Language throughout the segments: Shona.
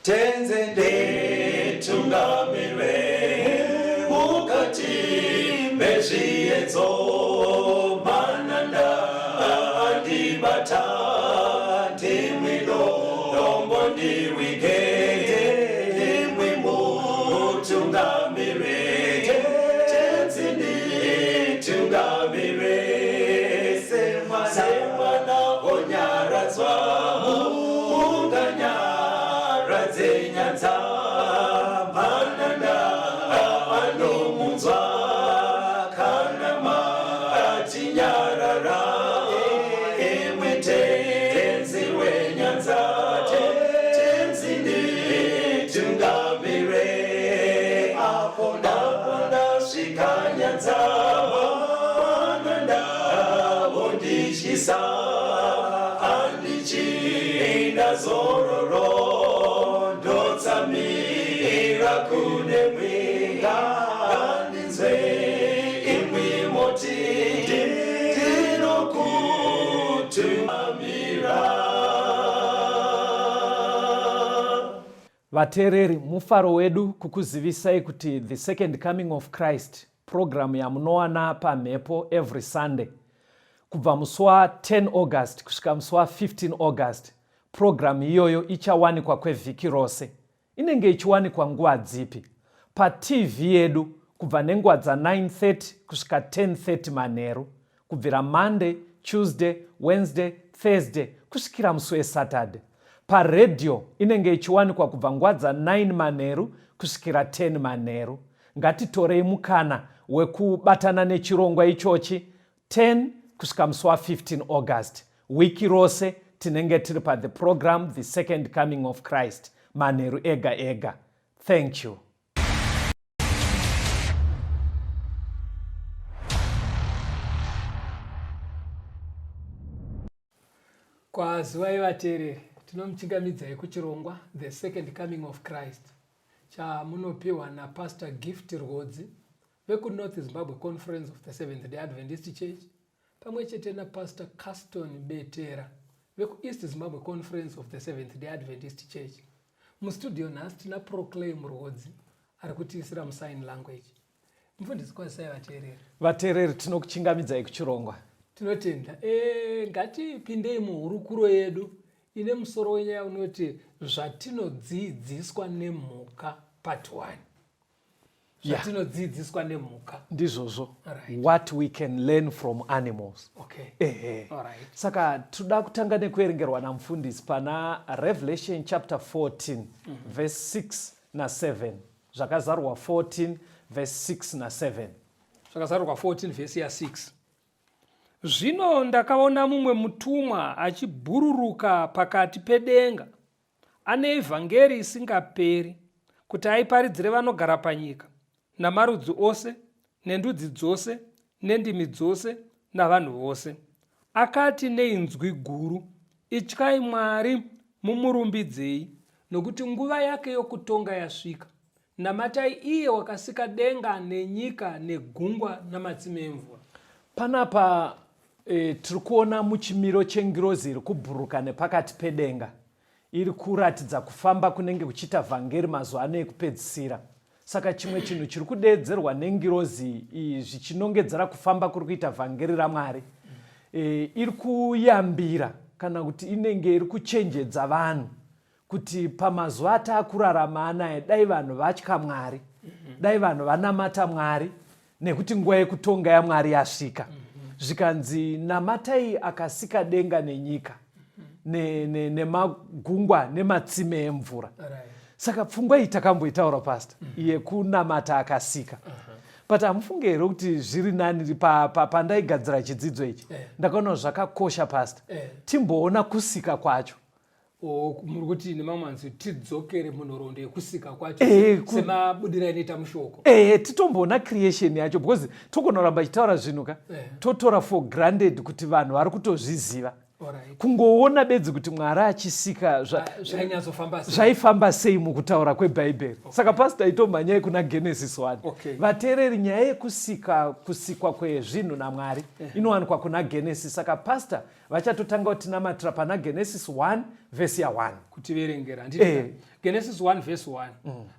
tenzende tungamirwe mukati mezviedzo mananda andibata ndimwino dombo ndiwike ndimwimo tungamirwe tenzende tungamirwe semana onyaradzwa unganyaradzwe nyanza mananda anomunzwa kana matinyarara emwete tenzi wenyanza tenzini tungamire aponda svika nyanza mananda ondishisa andichienda zororo ndotsamira kune mwinga andinzwe imwi moti ndinokutumamira. Vateereri, mufaro wedu kukuzivisai kuti the second coming of Christ program yamunowana pamhepo every Sunday kubva musi wa10 August kusvika musi wa15 August. Program iyoyo ichawanikwa kwevhiki rose. Inenge ichiwanikwa nguva dzipi? PaTV yedu kubva nenguva dza9:30 kusvika 10:30 manheru, kubvira Monday, Tuesday, Wednesday, Thursday kusvikira musi weSaturday. PaRadio inenge ichiwanikwa kubva nguva dza9 manheru kusvikira 10 manheru. Ngatitorei mukana wekubatana nechirongwa ichochi 10 kusvika musi wa15 August. Wiki rose tinenge tiri the program the second coming of Christ manheru ega ega. Thank you. Kwazivai vateereri, tinomuchingamidzai kuchirongwa the second coming of Christ chamunopiwa naPastor Gift Rwodzi vekuNorth Zimbabwe Conference of the Seventh Day Adventist Church pamwe chete naPastor Caston Betera vekuEast Zimbabwe Conference of the Seventh Day Adventist Church. Mustudio nhasi tina Proclaim Rwodzi ari kutiisira musign language. Mufundisi kwazivai vateereri. Vateereri, tinokuchingamidzai kuchirongwa. Tinotenda. Ngatipindei muhurukuro yedu ine musoro wenyaya unoti zvatinodzidziswa nemhuka part 1. Zvatinodzidziswa nemhuka. Ndizvozvo. What we can learn from animals. Okay. Alright. Saka toda kutanga nekuerengerwa namufundisi pana Revelation chapter 14 verse 6 na 7. Zvakazarwa 14 verse 6 na 7. Zvakazarwa 14 verse ya 6. Zvino ndakaona mumwe mutumwa achibhururuka pakati pedenga, ane evhangeri isingaperi, kuti aiparidzire vanogara panyika, namarudzi ose, nendudzi dzose, nendimi dzose, navanhu vose. Akati neinzwi guru, ityai Mwari mumurumbidzei, nokuti nguva yake yokutonga yasvika. Namatai iye wakasika denga nenyika negungwa namatsime emvura. Panapa tiri kuona muchimiro chengirozi iri kubhuruka nepakati pedenga. Iri kuratidza kufamba kunenge kuchiita vhangeri mazuva ano ekupedzisira. Saka chimwe chinhu chiri kudeedzerwa nengirozi izvi chinongedzera kufamba kuri kuita vhangeri raMwari. Iri kuyambira kana kuti inenge iri kuchenjedza vanhu kuti pamazuva ataakurarama anaya dai vanhu vatya Mwari, dai vanhu vanamata Mwari, nekuti nguva yekutonga yaMwari yasvika. Zvikanzi namatai akasika denga nenyika nemagungwa nematsime emvura. Saka pfungwa iyi takamboitaura pastor, iye kunamata akasika. But hamufunge here kuti zviri nani pandaigadzira chidzidzo ichi. Ndakaona zvakakosha pastor. Timboona kusika kwacho. Muri kuti nemamwe anzi tidzokere munhoroondo yekusika kwacho semabudira inoita mushoko. Titomboona creation yacho because tokonoramba chitaura zvinhu ka. Totora for granted kuti vanhu vari kutozviziva. Alright. kungoona bedzi kuti Mwari achisika zvaifamba sei mukutaura kwebhaibheri. Saka pastor aitomhanyai kuna Genesis 1. Vateereri, nyaya yekusikwa kwezvinhu naMwari inowanikwa kuna Genesis. Saka pastor vachatotanga kutinamatira pana Genesis 1 vhesi ya1 kutiverengera. Genesis 1 vhesi 1.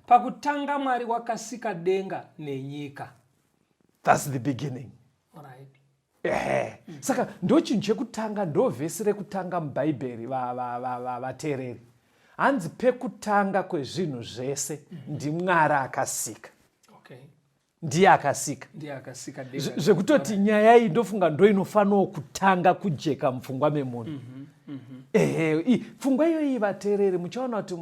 Pakutanga Mwari wakasika denga nenyika. That's the beginning. Alright. Saka ndo chinhu chekutanga, ndo vhesi rekutanga mubhaibheri vateereri. Hanzi pekutanga kwezvinhu zvese ndiMwari akasika. Ndiye akasika. Zvekutoti nyaya iyi ndofunga ndo inofanira kutanga kujeka mupfungwa memunhu. Pfungwa iyoyi vateereri, muchaona kuti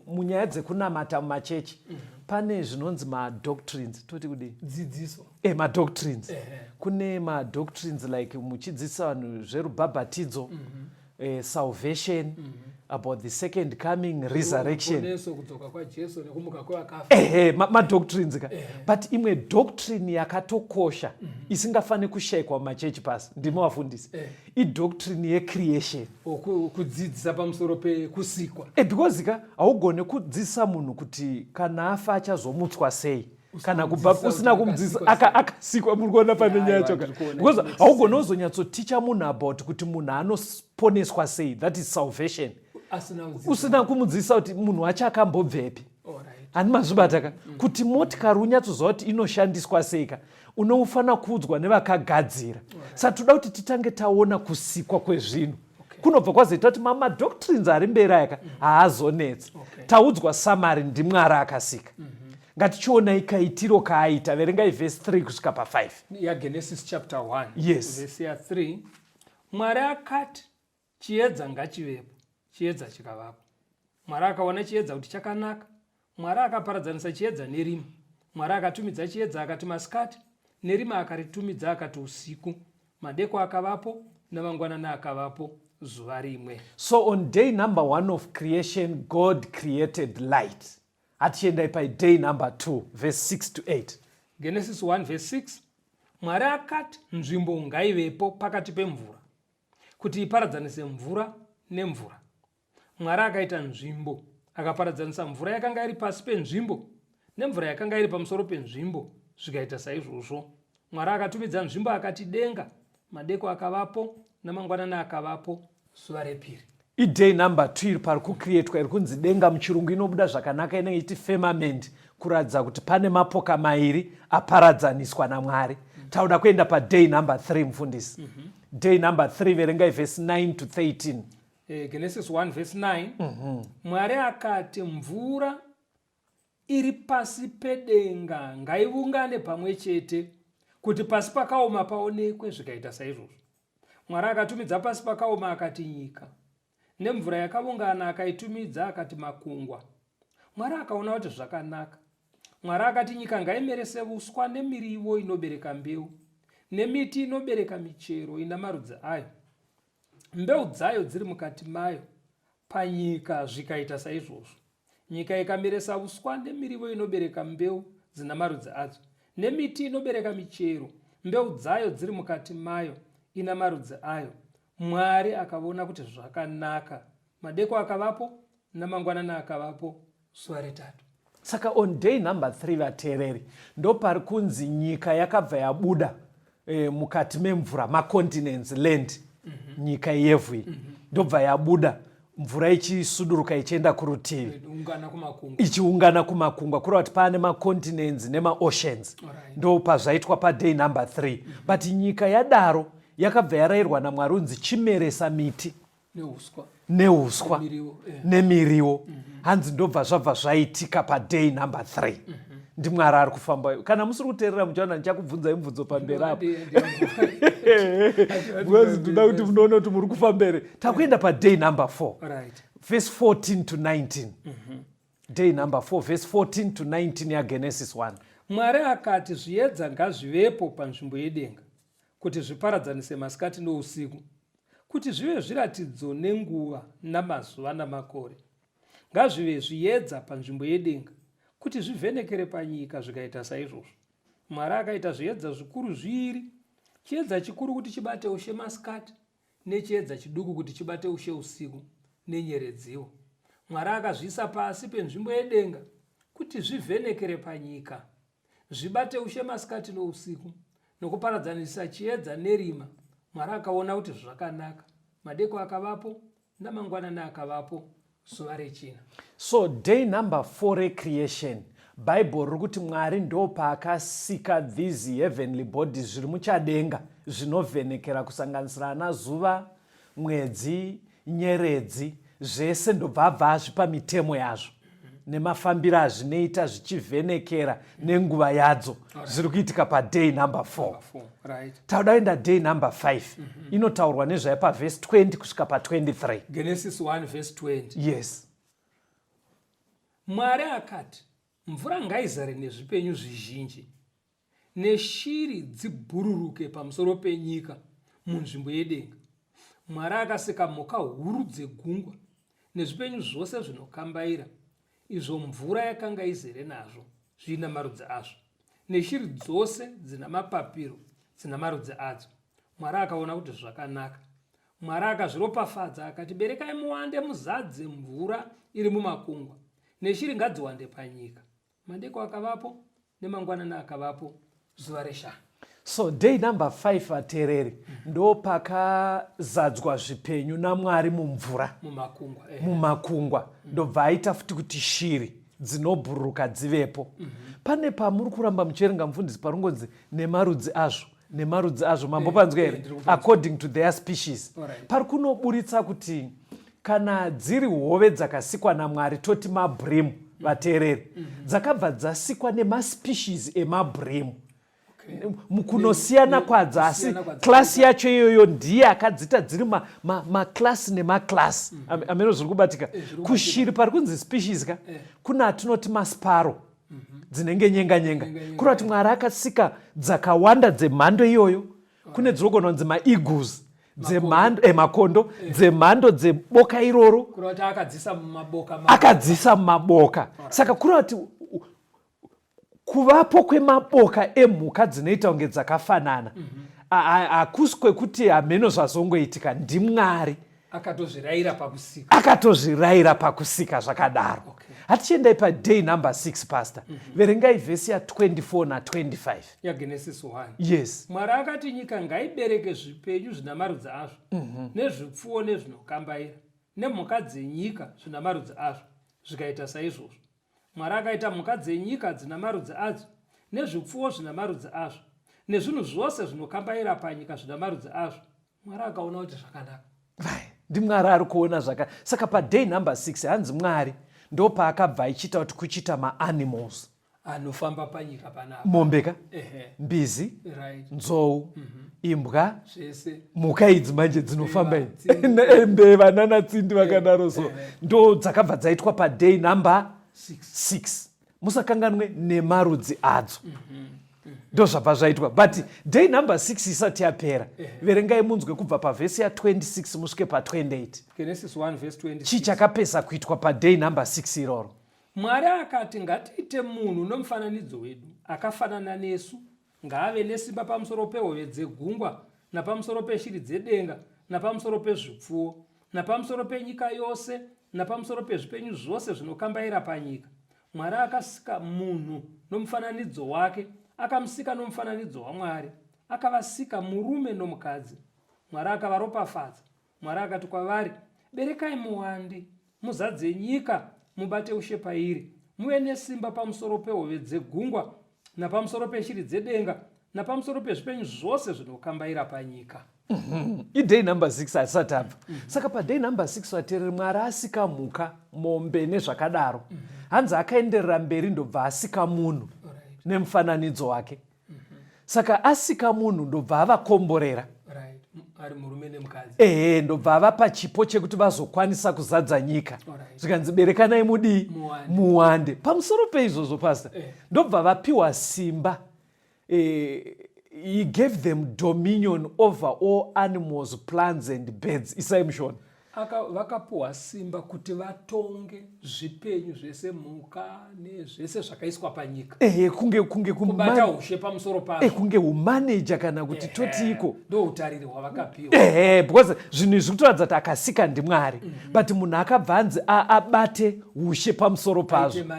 munyaya dzekunamata mumachechi pane zvinonzi madoctrines, toti kudi dzidziso. Madoctrines. Kune madoctrines like muchidzidzisa vanhu zverubhabhatidzo, salvation, about the second coming, resurrection. Madoctrines ka. But imwe doctrine yakatokosha isingafani kushayikwa mumachechi pasi ndimo vafundisi, idoctrine yecreation. Kudzidzisa pamusoro pekusikwa. Because ka haugone kudzidzisa munhu kuti kana afa achazomutswa sei, kana usina kumudzidzisa akasikwa. Muri kuona pane nyaya yacho ka. Because haugone kuzonyatsoticha munhu about kuti munhu anoponeswa sei, that is salvation, usina kumudzidzisa kuti munhu wacho akambobvepi. Hani mazvibata ka. Kuti motikari unyatsoziva kuti inoshandiswa sei ka, unofanira kuudzwa nevakagadzira. Saka toda kuti titange taona kusikwa kwezvinhu. Kunobva kwazoita kuti madoctrines ari mberi aya haazonetsa. Taudzwa samari ndiMwari akasika. Ngatichiona ikaitiro kaaita. Verengai vhesi 3 kusvika pa5 ya Genesis chapter 1. Yes. Vhesi ya 3. Mwari akati chiedza ngachivepo, chiedza chikavapo. Mwari akaona chiedza kuti chakanaka. Mwari akaparadzanisa chiedza nerima. Mwari akatumidza chiedza akati masikati, nerima akaritumidza akati usiku. Madeko akavapo namangwanana akavapo zuva rimwe. So on day number 1 of creation, God created light. Atiendai pa day number 2 verse 6 to 8. Genesis 1 verse 6. Mwari akati nzvimbo ngaivepo pakati pemvura, kuti iparadzanise mvura nemvura. Mwari akaita nzvimbo, akaparadzanisa mvura yakanga iri pasi penzvimbo nemvura yakanga iri pamusoro penzvimbo, zvikaita saizvozvo. Mwari akatumidza nzvimbo akati denga. Madeko akavapo namangwanana akavapo zuva repiri. Day number 2 iri pari kucreatwa, iri kunzi denga muchirungu inobuda zvakanaka, inenge iti firmament, kuratidza kuti pane mapoka mairi aparadzaniswa naMwari. Tauda kuenda pa day number 3 mufundisi. Day number 3 verengai verse 9 to 13. Genesis 1 verse 9. Mwari akati mvura iri pasi pedenga ngaiungane pamwe chete, kuti pasi pakaoma paonekwe, zvikaita saizvozvo. Mwari akatumidza pasi pakaoma akati nyika, nemvura yakaungana akaitumidza akati makungwa. Mwari akaona kuti zvakanaka. Mwari akati nyika ngaimerese uswa nemirivo inobereka mbeu, nemiti inobereka michero ina marudzi ayo, mbeu dzayo dziri mukati mayo. Panyika zvikaita saizvozvo. Nyika ikameresa uswa nemirivo inobereka mbeu dzina marudzi adzo, nemiti inobereka michero, mbeu dzayo dziri mukati mayo ina marudzi ayo. Mwari akaona kuti zvakanaka. Madeko akavapo namangwanana akavapo zuva retatu. Saka on day number 3 vateereri, ndo pari kunzi nyika yakabva yabuda mukati memvura, macontinents, land, nyika yevhu iyi ndobva yabuda, mvura ichisuduruka ichienda kurutivi, ichiungana kumakungwa, kureva kuti pane macontinents nemaoceans. Ndo pazvaitwa pa day number 3. But nyika yadaro yakabva yarayirwa naMwari unzi chimeresa miti neuswa nemiriwo. Hanzi ndobva zvabva zvaitika pa day number 3. ndiMwari ari kufamba. Kana musiri kuteerera muchaona ndichakubvunzai mubvunzo pamberi apo. Because ndoda kuti munoona kuti muri kufamba here. Takuenda pa day number 4 verse 14 to 19. Day number 4 verse 14 to 19 ya Genesis 1. Mwari akati zviedza ngazvivepo panzvimbo yedenga, kuti zviparadzanise masikati nousiku, kuti zvive zviratidzo nenguva namazuva namakore. Ngazvive zviedza panzvimbo yedenga, kuti zvivhenekere panyika, zvikaita saizvozvo. Mwari akaita zviedza zvikuru zviviri, chiedza chikuru kuti chibate ushe masikati, nechiedza chiduku kuti chibate ushe usiku nenyeredziwo. Mwari akazviisa pasi penzvimbo yedenga kuti zvivhenekere panyika, zvibate ushe masikati nousiku, nokuparadzanisa chiedza nerima. Mwari akaona kuti zvakanaka. Madeko akavapo namangwanana akavapo, zuva rechina. So day number 4 recreation, Bible riri kuti Mwari ndo paakasika these heavenly bodies zviri muchadenga zvinovhenekera kusanganisira na zuva, mwedzi, nyeredzi, zvese ndobva abva azvipa mitemo yazvo nemafambiro azvinoita zvichivhenekera nenguva yadzo. Zviri kuitika paday number 4. Tauda kuenda day number 5. Inotaurwa nezvayo pavhesi 20 kusvika pa23. Genesis 1 verse 20. Yes. Mwari akati, mvura ngaizare nezvipenyu zvizhinji, neshiri dzibhururuke pamusoro penyika munzvimbo yedenga. Mwari akasika mhuka huru dzegungwa nezvipenyu zvose zvinokambaira, izvo mvura yakanga izere nazvo zvina marudzi azvo, neshiri dzose dzina mapapiro dzina marudzi adzo. Mwari akaona kuti zvakanaka. Mwari akazviropafadza akati, berekai muwande muzadze mvura iri mumakungwa, neshiri ngadziwande panyika. Madeko akavapo nemangwanana akavapo, zuva reshanu. So day number 5 vateereri ndo pakazadzwa zvipenyu naMwari mumvura mumakungwa ndobva aita futi kuti shiri dzinobhururuka dzivepo. Pane pamuri kuramba muchiverenga mufundisi paringonzi nemarudzi azvo mambo panzwa here, according to their species. Pari kunoburitsa kuti kana dziri hove dzakasikwa naMwari toti mabhurimu vateereri dzakabva dzasikwa nemaspecies emabhurimu. Mukunosiyana kwadzo, asi klasi yacho iyoyo ndiye akadzita dziri maklasi nemaklasi. Ameno zviri kubatika. Kushiri pari kunzi species ka kuna atinoti masparo dzinenge nyenga. Kuri kuti Mwari akasika dzakawanda dzemhando iyoyo. Kune dzinogona kunzi maeagles dzemhando makondo dzemhando dzeboka iroro akadzisa mumaboka. Saka kuri kuti kuvapo kwemaboka emhuka dzinoita kunge dzakafanana hakusi kwekuti hameno zvazongoitika, ndiMwari akatozvirayira pakusika zvakadaro. Hatichiendai paday number 6 pastor. Verengai vhesi ya24 na25 yaGenesis 1. Yes. Mwari akati nyika ngaibereke zvipenyu zvina marudzi azvo, nezvipfuwo nezvinokambaira, nemhuka dzenyika zvina marudzi azvo. Zvikaita saizvozvo. Mwari akaita mhuka dzenyika dzina marudzi adzo, nezvipfuwo zvina marudzi azvo, nezvinhu zvose zvinokambaira panyika zvina marudzi azvo. Mwari akaona kuti zvakanaka. NdiMwari ari kuona zvaka. Saka paday number 6 hanzi Mwari ndo paakabva ichita kuti kuchita maanimals anofamba panyika panapa. Mombeka, mbizi, nzou, imbwa, mhuka idzi manje dzinofamba mbeva nanatsindi vakadaro. So ndo dzakabva dzaitwa paday number 6. Musakanganwe nemarudzi adzo. Ndo zvabva zvaitwa. But day number 6 isati yapera. Verengai munzwe kubva pavhesi ya26 musvike pa28. Genesis 1 verse 26. Chichakapesa kuitwa paday number 6 iroro. Mwari akati ngatiite munhu nomufananidzo wedu, akafanana nesu, ngaave nesimba pamusoro pehove dzegungwa, napamusoro peshiri dzedenga, napamusoro pezvipfuwo, napamusoro penyika yose, napamusoro pezvipenyu zvose zvinokambaira panyika. Mwari akasika munhu nomufananidzo wake, akamusika nomufananidzo waMwari, akavasika murume nomukadzi. Mwari akavaropafadza. Mwari akati kwavari, berekai muwande, muzadze nyika, mubate ushe pairi, muve nesimba pamusoro pehove dzegungwa, napamusoro peshiri dzedenga, napamusoro pezvipenyu zvose zvinokambaira panyika. Iday number 6 haisati abva. Saka paday number 6 vateereri Mwari asika mhuka, mombe nezvakadaro. Hanzi akaenderera mberi ndobva asika munhu nemufananidzo wake. Saka asika munhu ndobva avakomborera. Ari murume nemukadzi. Ndobva avapa chipo chekuti vazokwanisa kuzadza nyika. Zvikanzi berekanai muwande. Pamusoro peizvozvo pastor, ndobva vapiwa simba. He gave them dominion over all animals, plants and birds. Isai mushona. vakapuwa simba kuti vatonge zvipenyu zvese, mhuka nezvese zvakaiswa panyika. Kubata ushe pamusoro pazvo. Kunge umaneja kana kuti totiko. Ndoutariri hwavakapiwa. Because zvinhu izvi kutoratidza kuti akasika ndiMwari. But munhu akabva anzi abate ushe pamusoro pazvo.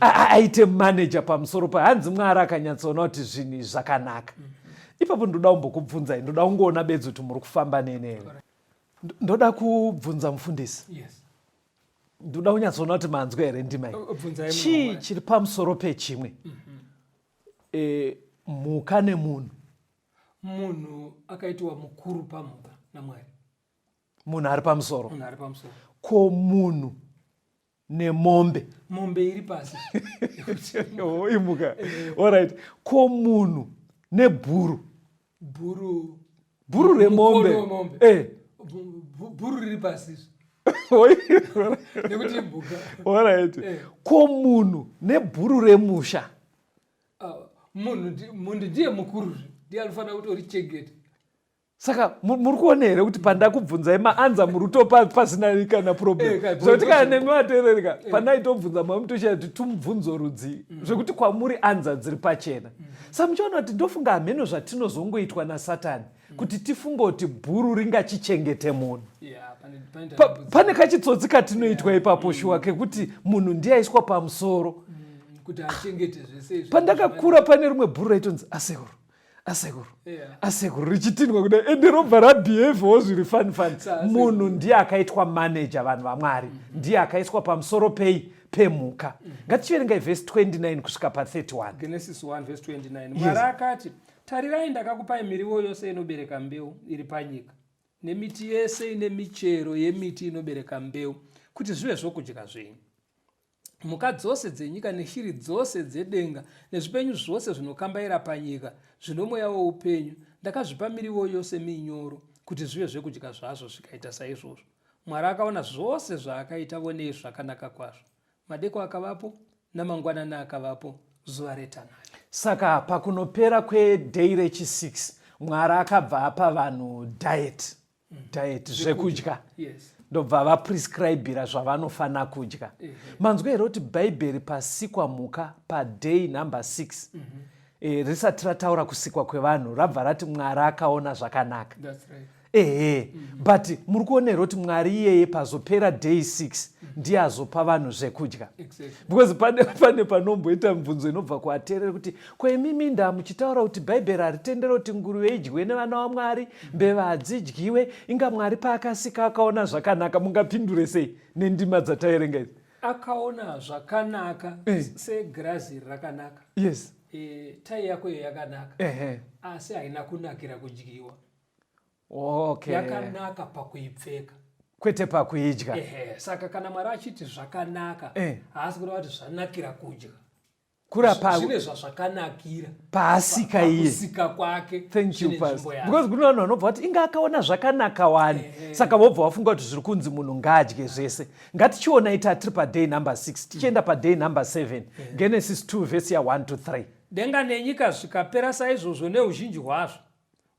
Aite manager pamusoro pazvo. Hanzi Mwari akanyatsoona kuti zvinhu zvakanaka. Ipapo ndoda kumbokubvunzai, ndoda kungoona bedzi kuti muri kufamba nenene. Ndoda kubvunza mufundisi. Yes. Ndoda kunyatsoona kuti manzwa here ndima iyi. Chii chiri pamusoro pechimwe? Mhuka nemunhu. Munhu akaitwa mukuru pamhuka naMwari. Munhu ari pamusoro. Munhu ari pamusoro. Ko munhu nemombe. Mombe iri pasi. Imhuka. All right. Ko munhu nebhuru. Bhuru remombe. Bhuru riri pasi. Nekuti mhuka. All right. Ko munhu nebhuru remusha. Munhu ndiye mukuru, ndiye anofanira kuti urichengete. Saka muri kuona here kuti pandakubvunzai maanza muruto pasina kana problem. Zvekuti kana nemi vateererika pandaitobvunza mamutoshaira kuti tumubvunzo rudzi zvekuti kwamuri anza dziri pachena. Saka muchiona kuti ndofunga hameno zvatinozongoitwa naSatani kuti tifunge kuti bhuru ringachichengete munhu. Pane kachitsotsi katinoitwa ipapo shuwa kekuti munhu ndiye aiswa pamusoro kuti achengete zvese. Pandakakura pane rimwe bhuru raitonzi asekuru richitinwa kudai ende robva rabehave zviri fani. Munhu ndiye akaitwa manager, vanhu vaMwari ndiye akaiswa pamusoro pemhuka. Ngatichiverengai vhesi 29 kusvika pa31. Genesis 1 verse 29. Mwari akati, tarirai ndakakupai miriwo yose inobereka mbeu iri panyika, nemiti yese ine michero yemiti inobereka mbeu, kuti zvive zvokudya zvenyu. Mhuka dzose dzenyika neshiri dzose dzedenga nezvipenyu zvose zvinokambaira panyika zvino mweya woupenyu, ndakazvipa miriwo yose minyoro kuti zvive zvekudya zvazvo zvikaita saizvozvo. Mwari akaona zvose zvaakaita vonei zvakanaka kwazvo. Madeko akavapo namangwanani akavapo, zuva retanhatu. Saka pakunopera kwedhei rechi6 Mwari akabva apa vanhu diet zvekudya. Yes. Ndobva vaprescribira zvavanofana kudya. Manzwa here kuti bhaibheri pasikwa mhuka padhei number 6 risati rataura kusikwa kwevanhu rabva rati Mwari akaona zvakanaka. That's right. But muri kuona here kuti Mwari iyeye pazopera dhei 6 ndiye azopa vanhu zvekudya. Because pane panomboita mibvunzo inobva kuateereri kuti kwemimi muchitaura kuti bhaibheri haritendera kuti nguruve idyiwe nevana vaMwari, mbeva hadzidyiwe, inga Mwari paakasika akaona zvakanaka. Mungapindure sei nendima dzataerenga idzi? Akaona zvakanaka segirazi rakanaka. Yes. Tai yako yakanaka. Asi haina kunakira kudyiwa. Okay. Yakanaka pakuipfeka, kwete pakuidya. Saka kana Mwari achiti zvakanaka, haasi kureva kuti zvanakira kudya. Zvine zvazvakanakira paasika iye. Pakusika kwake. Thank you, Pastor. Because kuna vanhu vanobva kuti inga akaona zvakanaka wani. Saka vobva vafunga kuti zviri kunzi munhu ngaadye zvese. Ngatichiona ita tiri padhei number 6 tichienda padhei number 7 Genesis 2 verse ya 1 to 3. Denga nenyika zvikapera saizvozvo neuzhinji hwazvo,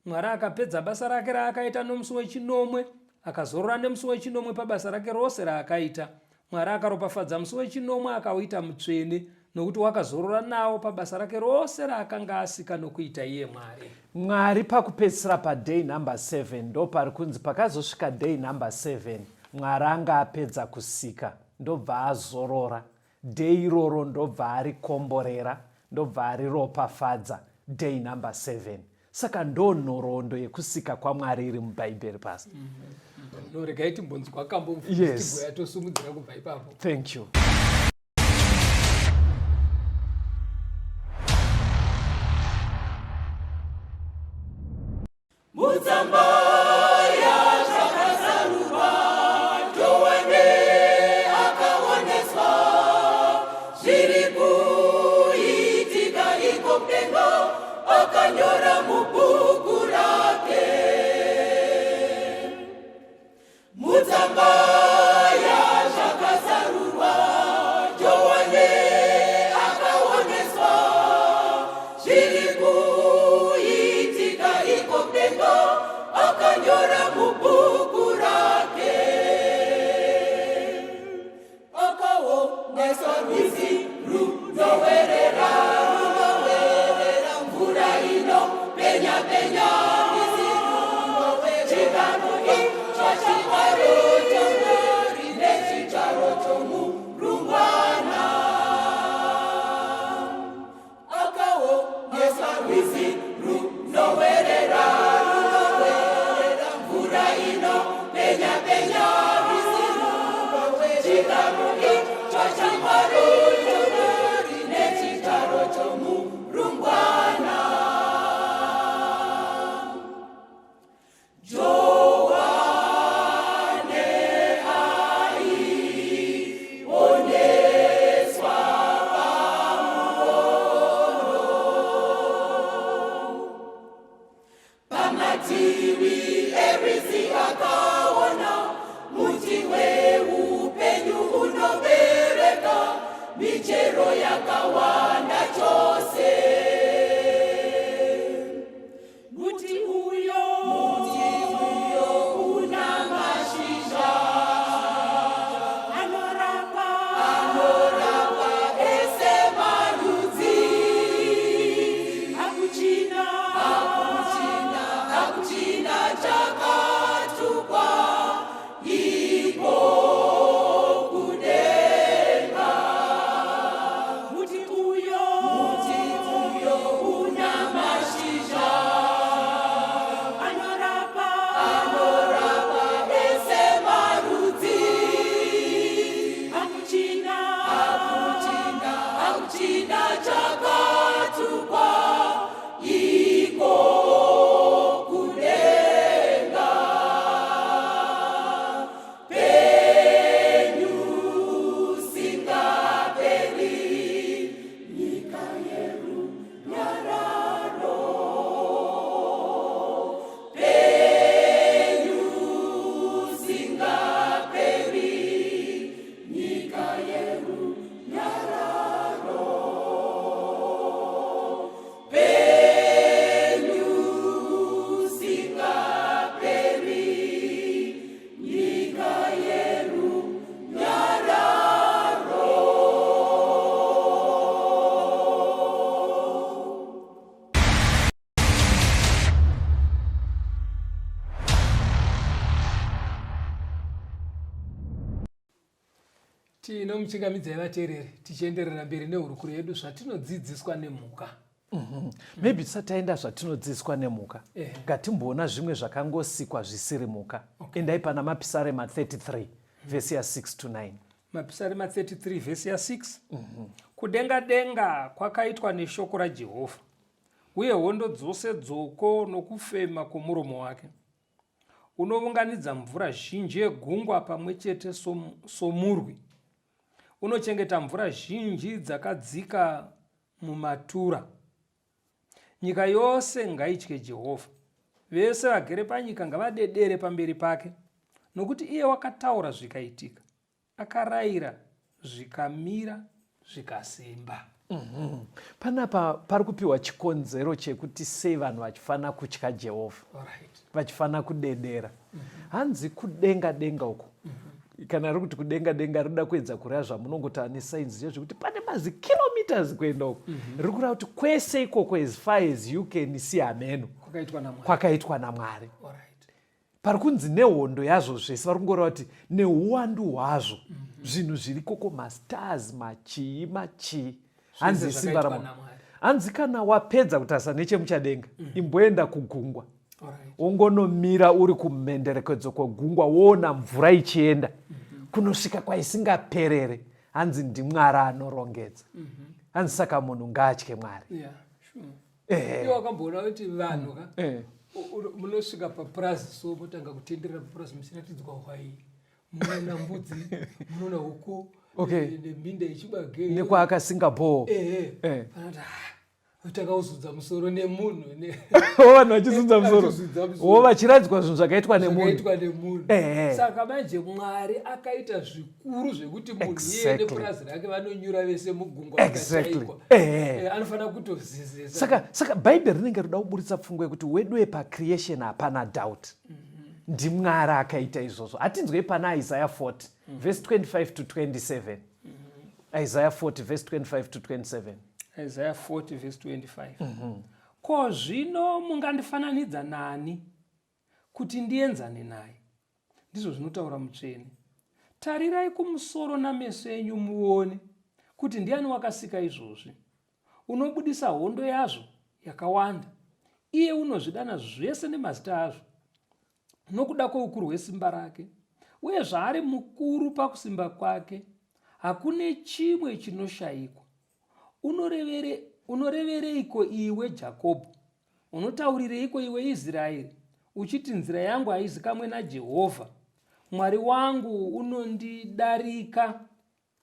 Mwari akapedza basa rake raakaita nomusi wechinomwe, akazorora nemusi wechinomwe pabasa rake rose raakaita. Mwari akaropafadza musi wechinomwe akauita mutsvene, nokuti wakazorora nawo pabasa rake rose raakanga asika nokuita iye Mwari. Mwari pakupedzisira padhei number 7 ndo pari kunzi pakazosvika dhei number 7 Mwari anga apedza kusika, ndobva azorora. Dhei iroro ndobva arikomborera, ndobva ariropafadza, dhei number 7. Saka ndo nhoroondo yekusika kwaMwari iri mubhaibheri pasi. Regai timbonzi kwakambomufundisi yatosumudzira kubva ipapo. Thank you. Akanyora mubuku rake mutsamba yazvakazarurwa michero yakawanda chose. Muti uyo una mashizha anorapa ese marudzi. Akuchina chakatukwa iko kudenga. Muti uyo una mashizha anorapa ese marudzi. Akuchina chakatukwa iko kudenga. Penyu singaperi, nyika yerunyararo. Penyu singaperi, nyika yerunyararo. Penyu singaperi, nyika yerunyararo. Tinomuchingamidzai vateereri tichienderera mberi nehurukuro yedu zvatinodzidziswa nemhuka. Maybe tisataenda zvatinodzidziswa nemhuka, ngatimboona zvimwe zvakangosikwa zvisiri mhuka. Endai pana mapisarema 33 vhesi ya6 to 9. Mapisarema 33 vhesi ya6. Kudenga denga kwakaitwa neshoko raJehovha, uye hondo dzose dzoko nokufema kwomuromo wake. Unounganidza mvura zhinji yegungwa pamwe chete somurwi. Unochengeta mvura zhinji dzakadzika mumatura. Nyika yose ngaitye Jehovha, vese vagere panyika ngavadedere pamberi pake, nokuti iye wakataura zvikaitika, akarayira zvikamira zvikasimba. Panapa pari kupiwa chikonzero chekuti sei vanhu vachifana kutya Jehovha, vachifana kudedera. Hanzi kudenga denga uko, kana riri kuti kudenga denga rida kuedza kureva zvamunongota nesainzi yezvekuti pane mazikilometers kuenda uko. Riri kureva kuti kwese ikoko as far as you can see ameno kwakaitwa naMwari. Pari kunzi nehondo yazvo zvese vari kungoreva kuti neuwandu hwazvo zvinhu zviri koko, mastars, machii hanzi simba raMwari. Hanzi kana wapedza kutarisa nechemuchadenga, imboenda kugungwa, ungonomira uri kumhenderekedzo kwegungwa, woona mvura ichienda kunosvika kwaisingaperere. Hanzi ndiMwari anorongedza. Hanzi saka munhu ngaatye Mwari. Iwo wakamboona kuti vanhu munosvika papurazi, so motanga kutenderera papurazi muchiratidzwa hwai, munoona mbudzi, munoona huku, nemhinda ichibage nekwaakasingapoo. Takauzudza musoro nemunhu. Vanhu vachizudza musoro vachiradzwa zvinhu zvakaitwa nemunhu. Saka manje Mwari akaita zvikuru zvekuti munhu iye nepurazi rake vanonyura vese mugungwa vakachaikwa. Anofanira kutozizisa. Saka Bhaibheri rinenge rida kuburitsa pfungwa yekuti wedwe pacreation hapana doubt. NdiMwari akaita izvozvo. Hatinzwei pana Isaiah 40 verse 25 to 27. Isaiah 40 verse 25 to 27. Isaiah 40 verse 25. Ko zvino mungandifananidza nani kuti ndienzane naye? Ndizvo zvinotaura mutsvene. Tarirai kumusoro nameso enyu muone kuti ndiani wakasika izvozvi. Unobudisa hondo yazvo yakawanda. Iye unozvidana zvese nemazita azvo, nokuda kwoukuru hwesimba rake, uye zvaari mukuru pakusimba kwake, hakune chimwe chinoshayikwa. Unorevereiko iwe Jakobho? Unotaurireiko iwe Israeri? Uchiti nzira yangu haizikamwe naJehovha. Mwari wangu unondidarika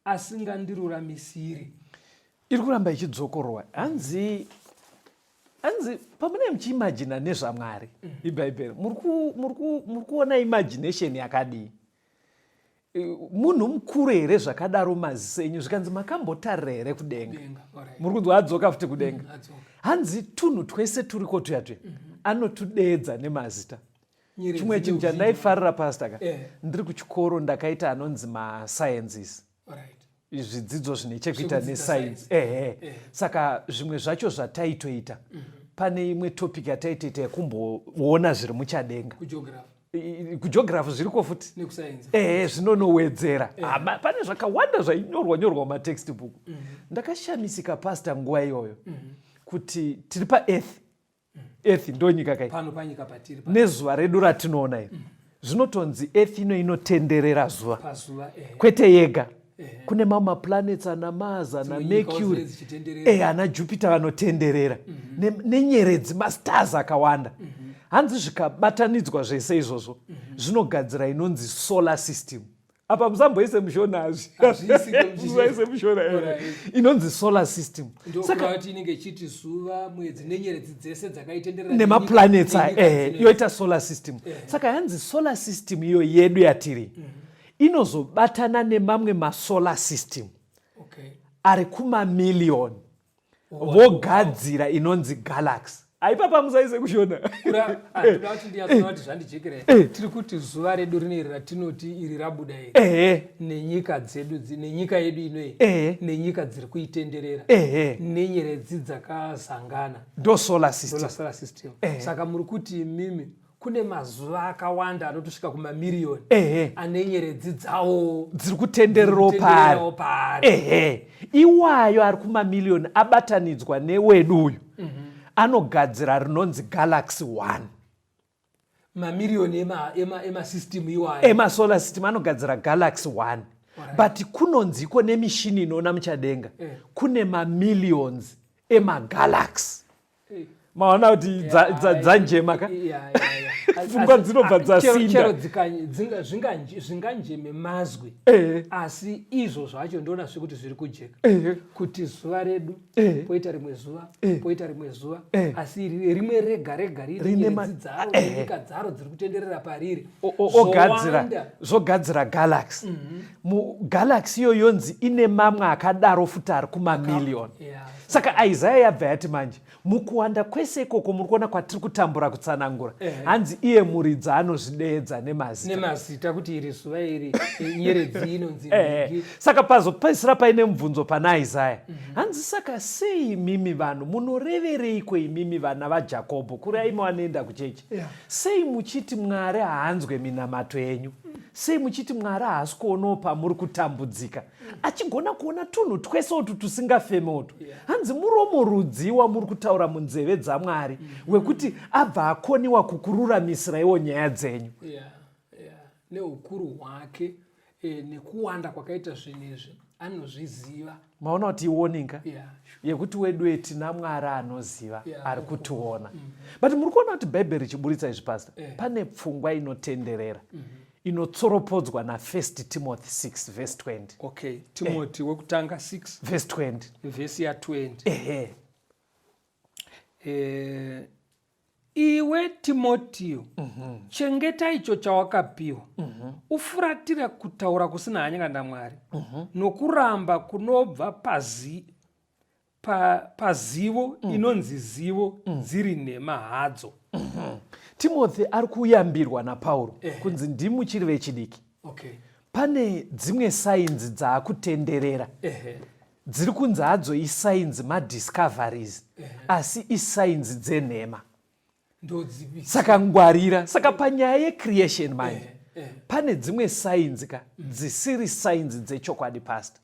asingandiruramisiri. Iri kuramba ichidzokorwa. Hanzi pamune muchiimagina nezvaMwari iBhaibheri, muri kuona imagination yakadii? munhu mukuru here zvakadaro maziso enyu zvikanzi makambotarira here kudenga muri kunzwa adzoka futi kudenga hanzi tunhu twese turiko tuya anotudeedza nemazita. Chimwe chinhu chandaifarira pastaka ndiri kuchikoro ndakaita anonzi masciences zvidzidzo zvine chekuita nesainzi saka zvimwe zvacho zvataitoita pane imwe topic yataitoita yekumboona zviri muchadenga kugeography zviriko futi zvinonowedzera pane zvakawanda zvainyorwa mumatextbook. Ndakashamisika pasta nguva iyoyo kuti tiri paearth ndo nyika kai nezuva redu ratinoona iri zvinotonzi earth inotenderera zuva kwete yega. Kune mamwe maplanets ana Mars ana Mercury ana Jupiter vanotenderera nenyeredzi mastars akawanda. Hanzi zvikabatanidzwa zvese izvozvo zvinogadzira inonzi solar system. Apa musamboise mushona azviise mushona inonzi solar system. Saka inenge ichiti zuva mwedzi nenyeredzi dzese dzakaitenderera nemaplanets yoita solar system. Saka hanzi solar system iyo yedu yatiri inozobatana nemamwe masolar system ari kumamiliyoni vogadzira inonzi galaxy. Aipapa musaise kushona kuti zvandijekerera tiri kuti zuva redu rineri ratinoti iri rabuda iri nenyika dzedu nenyika yedu inoyi nenyika dziri kuitenderera nenyeredzi dzakazangana ndo solar system. Saka muri kuti mimi kune mazuva akawanda anotosvika kumamiliyoni ane nyeredzi dzawo dziri kutenderero pari iwayo ari kumamiliyoni abatanidzwa newedu uyu anogadzira rinonzi galaxy 1. Mamiliyoni emasystem iwayo emasolar system anogadzira galaxy 1 but kunonziko nemishini inoona muchadenga kune mamillions emagalaxy. Maona kuti dzanjema ka pfungwa dzinobva dzasinda zvinganjeme mazwi asi izvo zvacho ndoona zvekuti zviri kujeka kuti zuva redu poita rimwe zuva poita rimwe zuva asi rimwe rega riri nyika dzaro dziri kutenderera pariri zvogadzira galaxy. Galaxy iyo yonzi ine mamwe akadaro futi ari kumamiliyoni. Saka Isaiah yabva yati manje mukuwanda kwese ikoko muri kuona kwatiri kutambura kutsanangura hanzi iye muridzi anozvideedza nemazita kuti iri zuva iri nyeredzi inonzi saka pazopedzisira paine mubvunzo pana Isaiah hanzi saka sei mimi vanhu munorevereiko imimi vana vaJakobho kurai mavanoenda kuchechi sei muchiti Mwari haanzwe minamato yenyu sei muchiti Mwari haasi kuonawo pamuri kutambudzika achigona kuona tunhu twese utu tusingafemoto hanzi muromo rudziwa muri kutaura munzeve dzaMwari wekuti abva akoniwa kukururamisira iwo nyaya dzenyu neukuru hwake nekuwanda kwakaita zvinezvi anozviziva. Maona kuti iwoninga yekuti wedu tina Mwari anoziva ari kutiona but muri kuona kuti bhaibheri richiburitsa izvi pastor pane pfungwa inotenderera inotsoropodzwa na1 Timothy 6 verse 20. Timothy wekutanga 6 verse 20 verse ya 20 iwe Timotheo chengeta icho chawakapiwa ufuratire kutaura kusina hanya naMwari nokuramba kunobva pazivo inonzi zivo dziri nhema hadzo. Timothy ari kuyambirwa naPauro kunzi ndimuchiri vechidiki. Pane dzimwe sainzi dzaakutenderera dziri kunzi hadzo isainzi madiscoveries asi isainzi dzenhema. Saka ngwarira saka panyaya yecreation manje pane dzimwe sainzi dzisiri sainzi dzechokwadi pastor.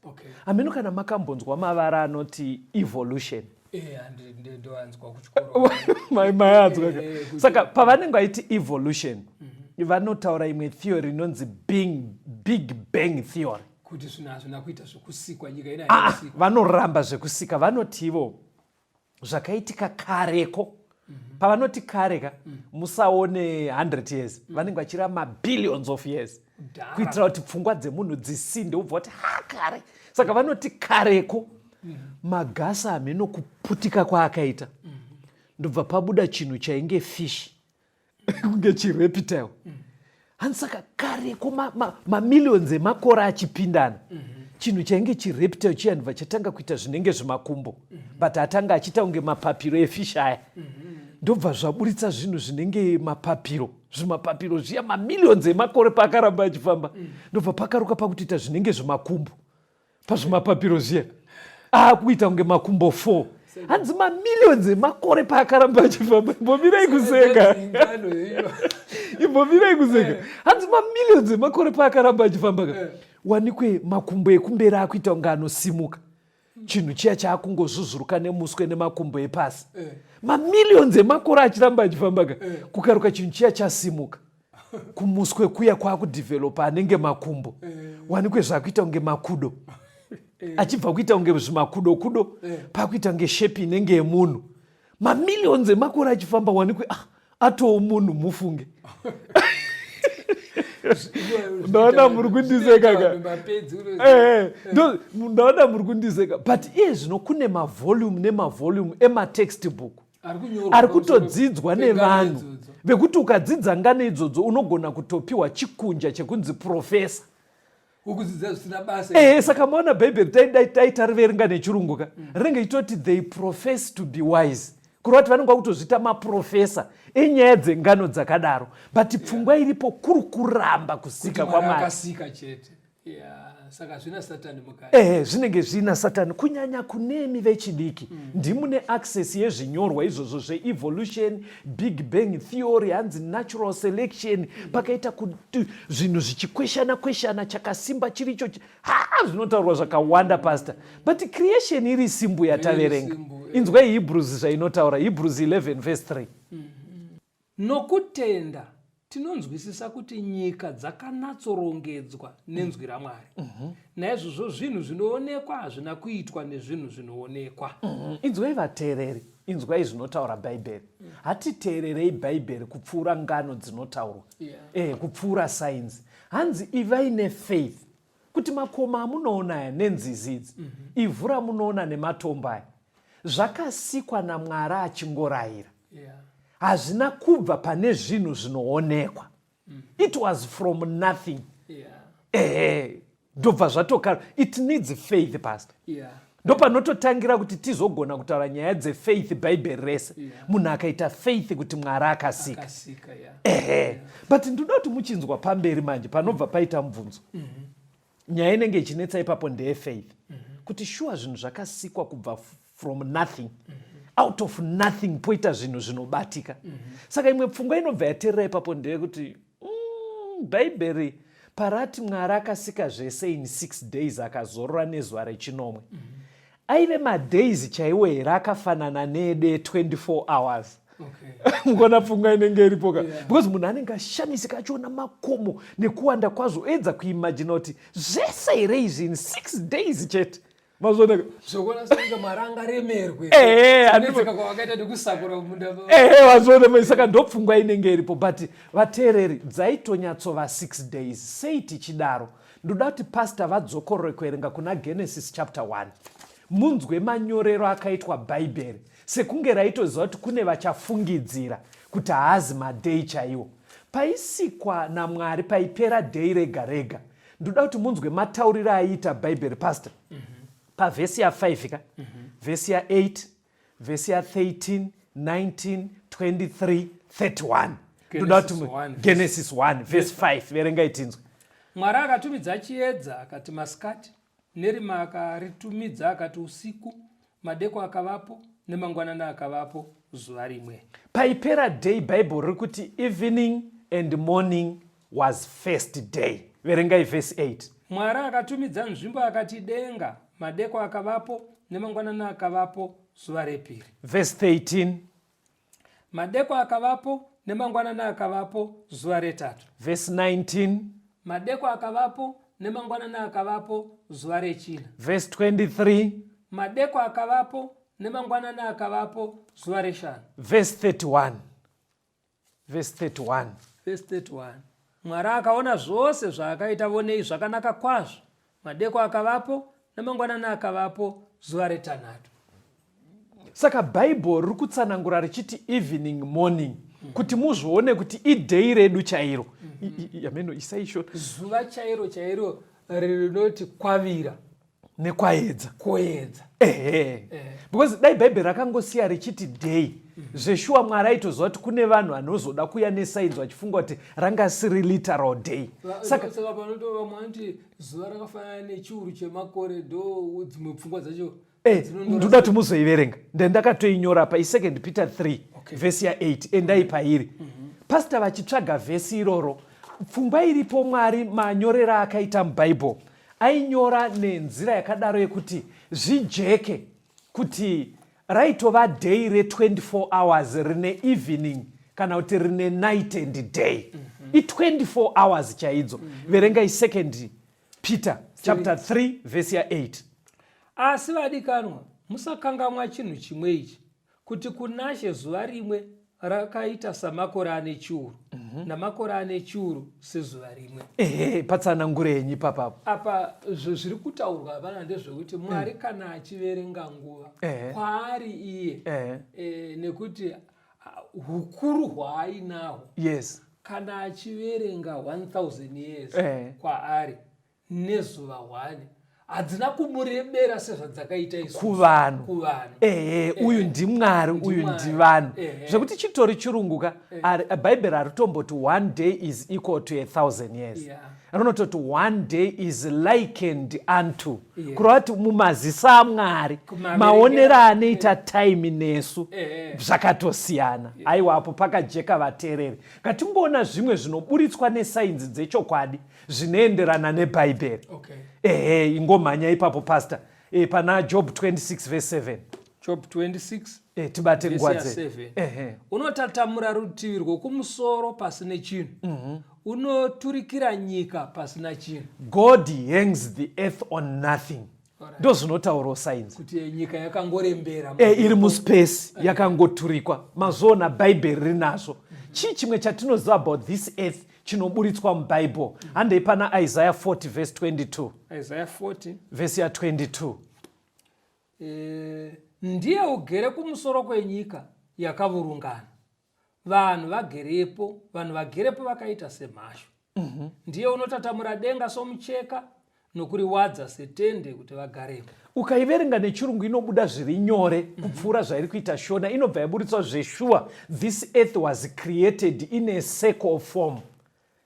Ameno kana makambonzwa mavara anoti evolution saka pavanenge vaiti evolution vanotaura imwe theory inonzi big bang theory vanoramba zvekusika vanoti ivo zvakaitika kareko pavanoti kareka musaone 100 years vanenge vachira mabillions of years kuitira kuti pfungwa dzemunhu dzisinde ubva kuti kare saka vanoti kareko magasi hameno kuputika kwaakaita ndobva pabuda chinhu chainge fish kunge chireptile hanzi saka kareko mamiliyoni emakore achipindana chinhu chainge chireptile chiyanibva chatanga kuita zvinenge zvimakumbo but atanga achiita kunge mapapiro efish aya ndobva zvaburitsa zvinhu zvinenge mapapiro zvimapapiro zviya mamiliyoni emakore paakaramba achifamba ndobva pakaruka pakutoita zvinenge zvimakumbo pazvimapapiro zviya akuita kunge makumbo 4 hanzi mamiliyoni emakore paakaramba achifamba imbomirei kuseka imbomirei kuseka hanzi mamiliyoni emakore paakaramba achifamba wanikwe makumbo ekumberi akuita kunge anosimuka chinhu chiya chaakungozvuzvuruka nemuswe nemakumbo epasi mamiliyoni emakore achiramba achifamba kukaruka chinhu chiya chasimuka kumuswe kuya kwaakudhivhelopa anenge makumbo wanikwe zvakuita kunge makudo achibva kuita kunge zvimakudo pakuita kunge shepi inenge yemunhu mamiliyoni emakore achifamba wanikwe atoo munhu mufunge ndaona muri kundiseka ndaona muri kundiseka but iye zvino kune mavolume nemavolume ematextbook ari kutodzidzwa nevanhu vekuti ukadzidza ngane idzodzo unogona kutopiwa chikunja chekunzi profesa saka maona bhaibheri taitariverenga nechirungu rinenge ichitoti they profess to be wise kureva kuti vanenge vakutozvita maprofesa enyaya dzengano dzakadaro but pfungwa iripo kuri kuramba kusika kwamari saka zvina satani zvinenge zvina satani kunyanya kunemi vechidiki ndimune access yezvinyorwa izvozvo zveevolution, big bang theory, hanzi natural selection, pakaita kuti zvinhu zvichikweshana chakasimba chiricho zvinotaurwa zvakawanda pastor but creation iri simbu yataverenga inzwa Hebrews zvainotaura Hebrews 11 verse 3 nokutenda tinonzwisisa kuti nyika dzakanatsorongedzwa nenzwi raMwari naizvozvo zvinhu zvinoonekwa hazvina kuitwa nezvinhu zvinoonekwa inzwai vateereri inzwai zvinotaura bhaibheri hatiteererei bhaibheri kupfuura ngano dzinotaurwa kupfuura sainzi hanzi ivai nefaith kuti makomo amunoona aya nenzizi idzi ivhu ramunoona nematombo aya zvakasikwa naMwari achingorayira hazvina kubva pane zvinhu zvinoonekwa it was from nothing ndobva zvatokara it needs faith pastor ndopanototangira kuti tizogona kutaura nyaya dzefaith bhaibheri rese munhu akaita faith kuti Mwari akasika but ndoda kuti muchinzwa pamberi manje panobva paita mubvunzo nyaya inenge ichinetsa ipapo ndeyefaith kuti shuwa zvinhu zvakasikwa kubva from nothing out of nothing poita zvinhu zvinobatika saka imwe pfungwa inobva yateerera ipapo ndeyekuti bhaibheri parati Mwari akasika zvese in 6 days akazorora nezuva rechinomwe aive madays chaiwo here akafanana neede 24 hours mukona pfungwa inenge iripo because munhu anenge ashamisika achiona makomo nekuwanda kwazvo edza kuimagina kuti zvese here izvi in 6 days chete mazoneka zvokona sanga maranga remerwe anetseka kwakaita nekusakura munda wazone saka ndopfungwa inenge iripo but vateereri dzaitonyatso 6 days sei tichidaro ndoda kuti pastor vadzokorore kuerenga kuna Genesis chapter 1 munzwe manyorero akaitwa bhaibheri sekunge raitoziva kuti kune vachafungidzira kuti haazi madei chaiwo paisikwa naMwari paipera dhei rega rega ndoda kuti munzwe matauriro aiita bhaibheri pastor pavhesi ya5 vhesi ya8 vhesi ya13 19 23 31 ndoda kuti Genesis 1 vhesi 5 verengai tinzwe Mwari akatumidza chiedza akati masikati nerima akaritumidza akati usiku madeko akavapo nemangwanana akavapo zuva rimwe paipera day Bible riri kuti evening and morning was first day verengai vhesi 8 Mwari akatumidza nzvimbo akati denga madeko akavapo nemangwanana akavapo zuva repiri vhesi 13 madeko akavapo nemangwanana akavapo zuva retatu vhesi 19 madeko akavapo nemangwanana akavapo zuva rechina vhesi 23 madeko akavapo nemangwanana akavapo zuva reshanu vhesi 31 vhesi 31 vhesi 31 Mwari akaona zvose zvaakaita vonei zvakanaka kwazvo madeko akavapo nemangwanana akavapo zuva retanhatu saka bhaibheri riri kutsanangura richiti evening morning kuti muzvione kuti idhei redu chairo. Yameno isaisho zuva chairo chairo rinoti kwavira nekwaedza. koedza. Because dai bhaibheri rakangosiya richiti day, zveshuwa Mwari aitoziva kuti kune vanhu vanozoda kuya nesainzi vachifunga kuti rangasiri literal day. Saka panotova mwanti zuva rakafanana nechiuru chemakore ndo dzimwe pfungwa dzacho ndoda kuti muzoiverenga. Ndakatoinyora pa 2 Peter 3 vhesi ya8. Endai pairi. Pastor vachitsvaga vhesi iroro, pfungwa iripo Mwari manyorera akaita mubhaibheri ainyora nenzira yakadaro yekuti zvijeke kuti raitova day re24 hours rine evening kana kuti rine night and day. I24 hours chaidzo. Verengai 2 Peter chapter 3 vhesi ya8. Asi vadikanwa, musakangamwa chinhu chimwe ichi, kuti kunashe zuva rimwe rakaita samakore ane chiuru, namakore ane chiuru sezuva rimwe. Patsanangure henyu papapo. Apa zviri kutaurwa vana ndezvekuti Mwari kana achiverenga nguva kwaari iye nekuti hukuru hwaainahwo. Yes. Kana achiverenga 1000 years kwaari nezuva 1 hadzina kumurebera sezvadzakaita kuvanhu. Uyu ndimwari, uyu ndivanhu. Zvekuti chitori chirunguka, bhaibheri haritomboti 1 day is equal to 1000 years. Rinototi 1 day is likened unto. Kureva kuti mumaziso aMwari maonero anoita time nesu zvakatosiyana. Aiwapo pakajeka vateereri. Ngatimboona zvimwe zvinoburitswa nesainzi dzechokwadi zvinoenderana nebhaibheri. Ingomhanya ipapo pastor. Pana Job 26 verse 7. Job 26 tibate nguva dzedu. Unotatamura rutivi rwokumusoro pasina chinhu, unoturikira nyika pasina chinhu. God hangs the earth on nothing. Ndo zvinotaurawo sainzi kuti nyika yakangorembera iri muspace yakangoturikwa. Mazona bhaibheri rinazvo. Chii chimwe chatinoziva about this earth chinoburitswa mubhaibheri? Handei pana Isaiah 40 verse 22. Isaiah 40 verse ya 22. Ndiye ugere kumusoro kwenyika yakavurungana, vanhu vagerepo vakaita semhashu. Ndiye unotatamura denga somucheka nokuriwadza setende kuti vagarepo. Ukaiverenga nechirungu inobuda zviri nyore kupfuura zvairi kuita Shona. Inobva yaburitswa zveshuwa this earth was created in a circle form.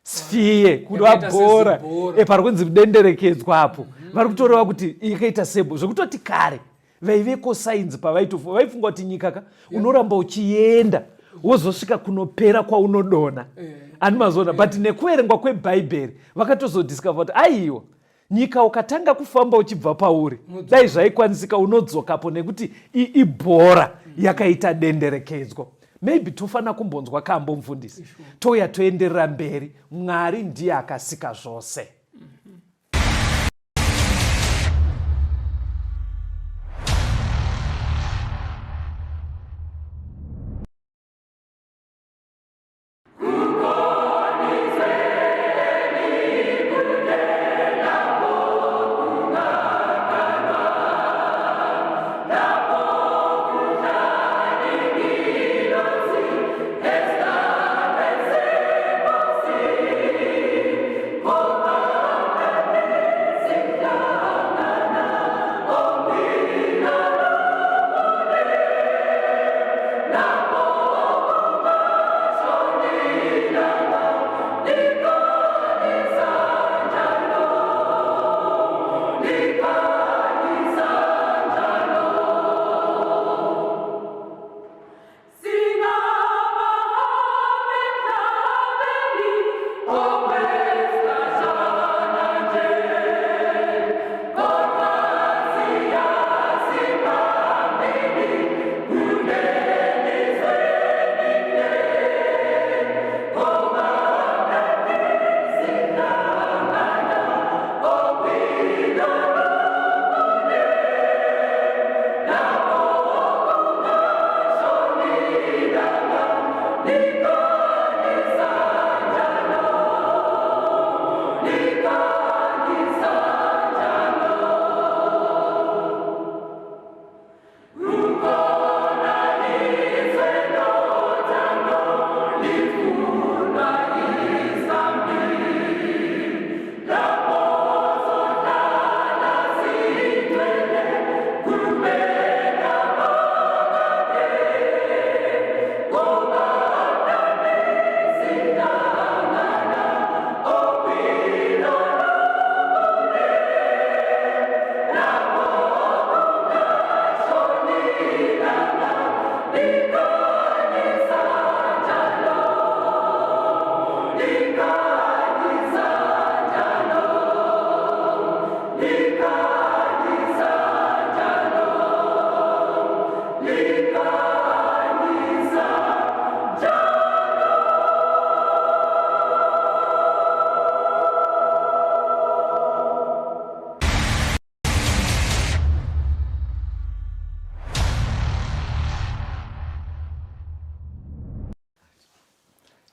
Sphere kuda bhora pari kunzi denderekedzwa apo. Vari kutoreva kuti ikaita sebo zvekutoti kare vaiveko sainzi vaifunga kuti nyika unoramba uchienda wozosvika kunopera kwaunodona. Ani mazona, but nekuverengwa kwebhaibheri vakatozodiscover kuti aiwa nyika ukatanga kufamba uchibva pauri dai zvaikwanisika unodzokapo nekuti ibhora yakaita denderekedzwa. Maybe tofana kumbonzwa kambo mufundisi. Toya toenderera mberi. Mwari ndiye akasika zvose. Oh,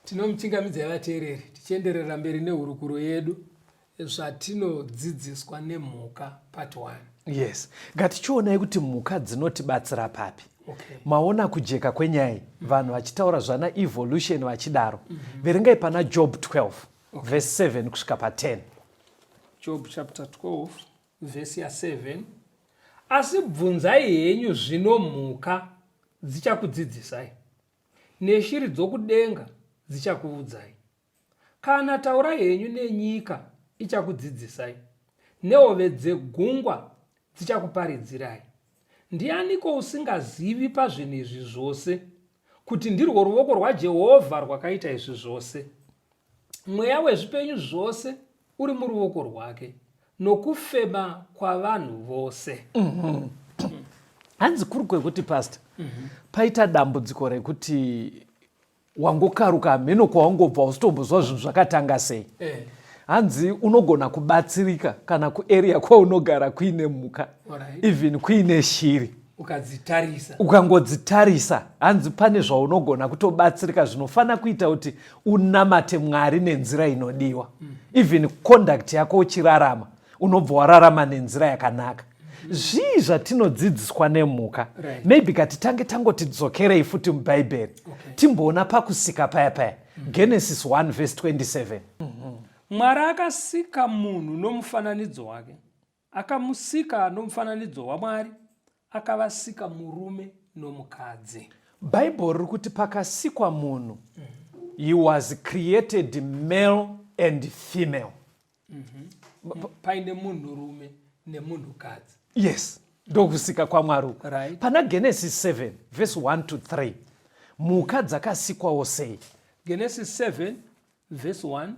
Tinomuchingamidza vateereri tichienderera mberi nehurukuro yedu Zvatinodzidziswa nemhuka part 1. Yes, ngatichionai kuti mhuka dzinotibatsira papi. Okay. Maona kujeka kwenyaya vanhu vachitaura zvana evolution vachidaro. Verengai pana Job 12 verse 7 kusvika pa10. Job chapter 12 verse ya 7. Asi bvunzai henyu zvino mhuka dzichakudzidzisai, neshiri dzokudenga dzichakuudzai. Kana taurai henyu nenyika ichakudzidzisai, nehove dzegungwa dzichakuparidzirai. Ndianiko usingazivi pazvinhu izvi zvose, kuti ndirwo ruoko rwaJehovha rwakaita izvi zvose? Mweya wezvipenyu zvose uri muruoko rwake, nokufema kwavanhu vose. Hanzi kuri kwekuti pastor, paita dambudziko rekuti wangokaruka mheno kwawangobva usitombozwa zvinhu zvakatanga sei. Hanzi unogona kubatsirika kana kuarea kwaunogara kuine mhuka, even kuine shiri. Ukangodzitarisa, hanzi pane zvaunogona kutobatsirika zvinofana kuita kuti unamate Mwari nenzira inodiwa. Even conduct yako uchirarama, unobva wararama nenzira yakanaka. Zvii zvatinodzidziswa nemhuka. Maybe katitange tangotidzokerei futi mubhaibheri. Timboona pakusika paya paya. Genesis 1 verse 27. Mwari akasika munhu nomufananidzo wake, akamusika nomufananidzo waMwari, akavasika murume nomukadzi. Bible riri kuti pakasikwa munhu, he was created male and female. Paine munhurume nemunhukadzi. Yes, ndokusika kwaMwari. Right. Pana Genesis 7 verse 1 to 3. Mhuka dzakasikwawo sei? Genesis 7 verse 1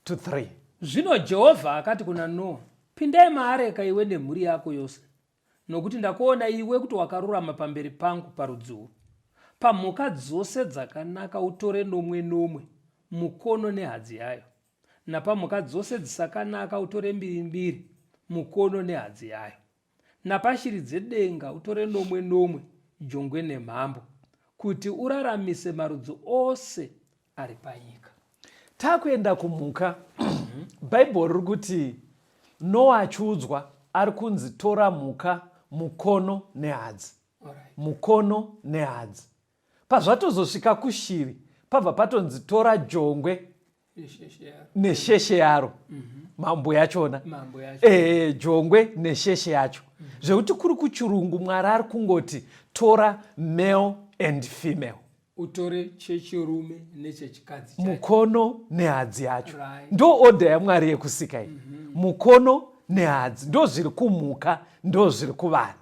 to 3. Zvino Jehovha akati kuna Noa, pindai maareka iwe nemhuri yako yose, nokuti ndakuona iwe kuti wakarurama pamberi pangu parudzi urwu. Pamhuka dzose dzakanaka utore nomwe nomwe, mukono nehadzi yayo. Napamhuka dzose dzisakanaka utore mbiri mbiri, mukono nehadzi yayo. Napashiri dzedenga utore nomwe nomwe, jongwe nemhambo, kuti uraramise marudzi ose ari panyika. Takuenda kumhuka, Bible riri kuti Noa achiudzwa ari kunzi tora mhuka, mukono nehadzi. Mukono nehadzi. Pazvatozosvika kushiri, pabva patonzi tora jongwe nesheshe yaro. Mambo yachona. Jongwe nesheshe yacho. Zvekuti kuri kuchirungu Mwari ari kungoti tora male and female. Utore chechirume nechechikadzi. Mukono nehadzi yacho. Ndo order yaMwari yekusika iyi. Mukono nehadzi. Ndo zviri kumhuka, ndo zviri kuvanhu.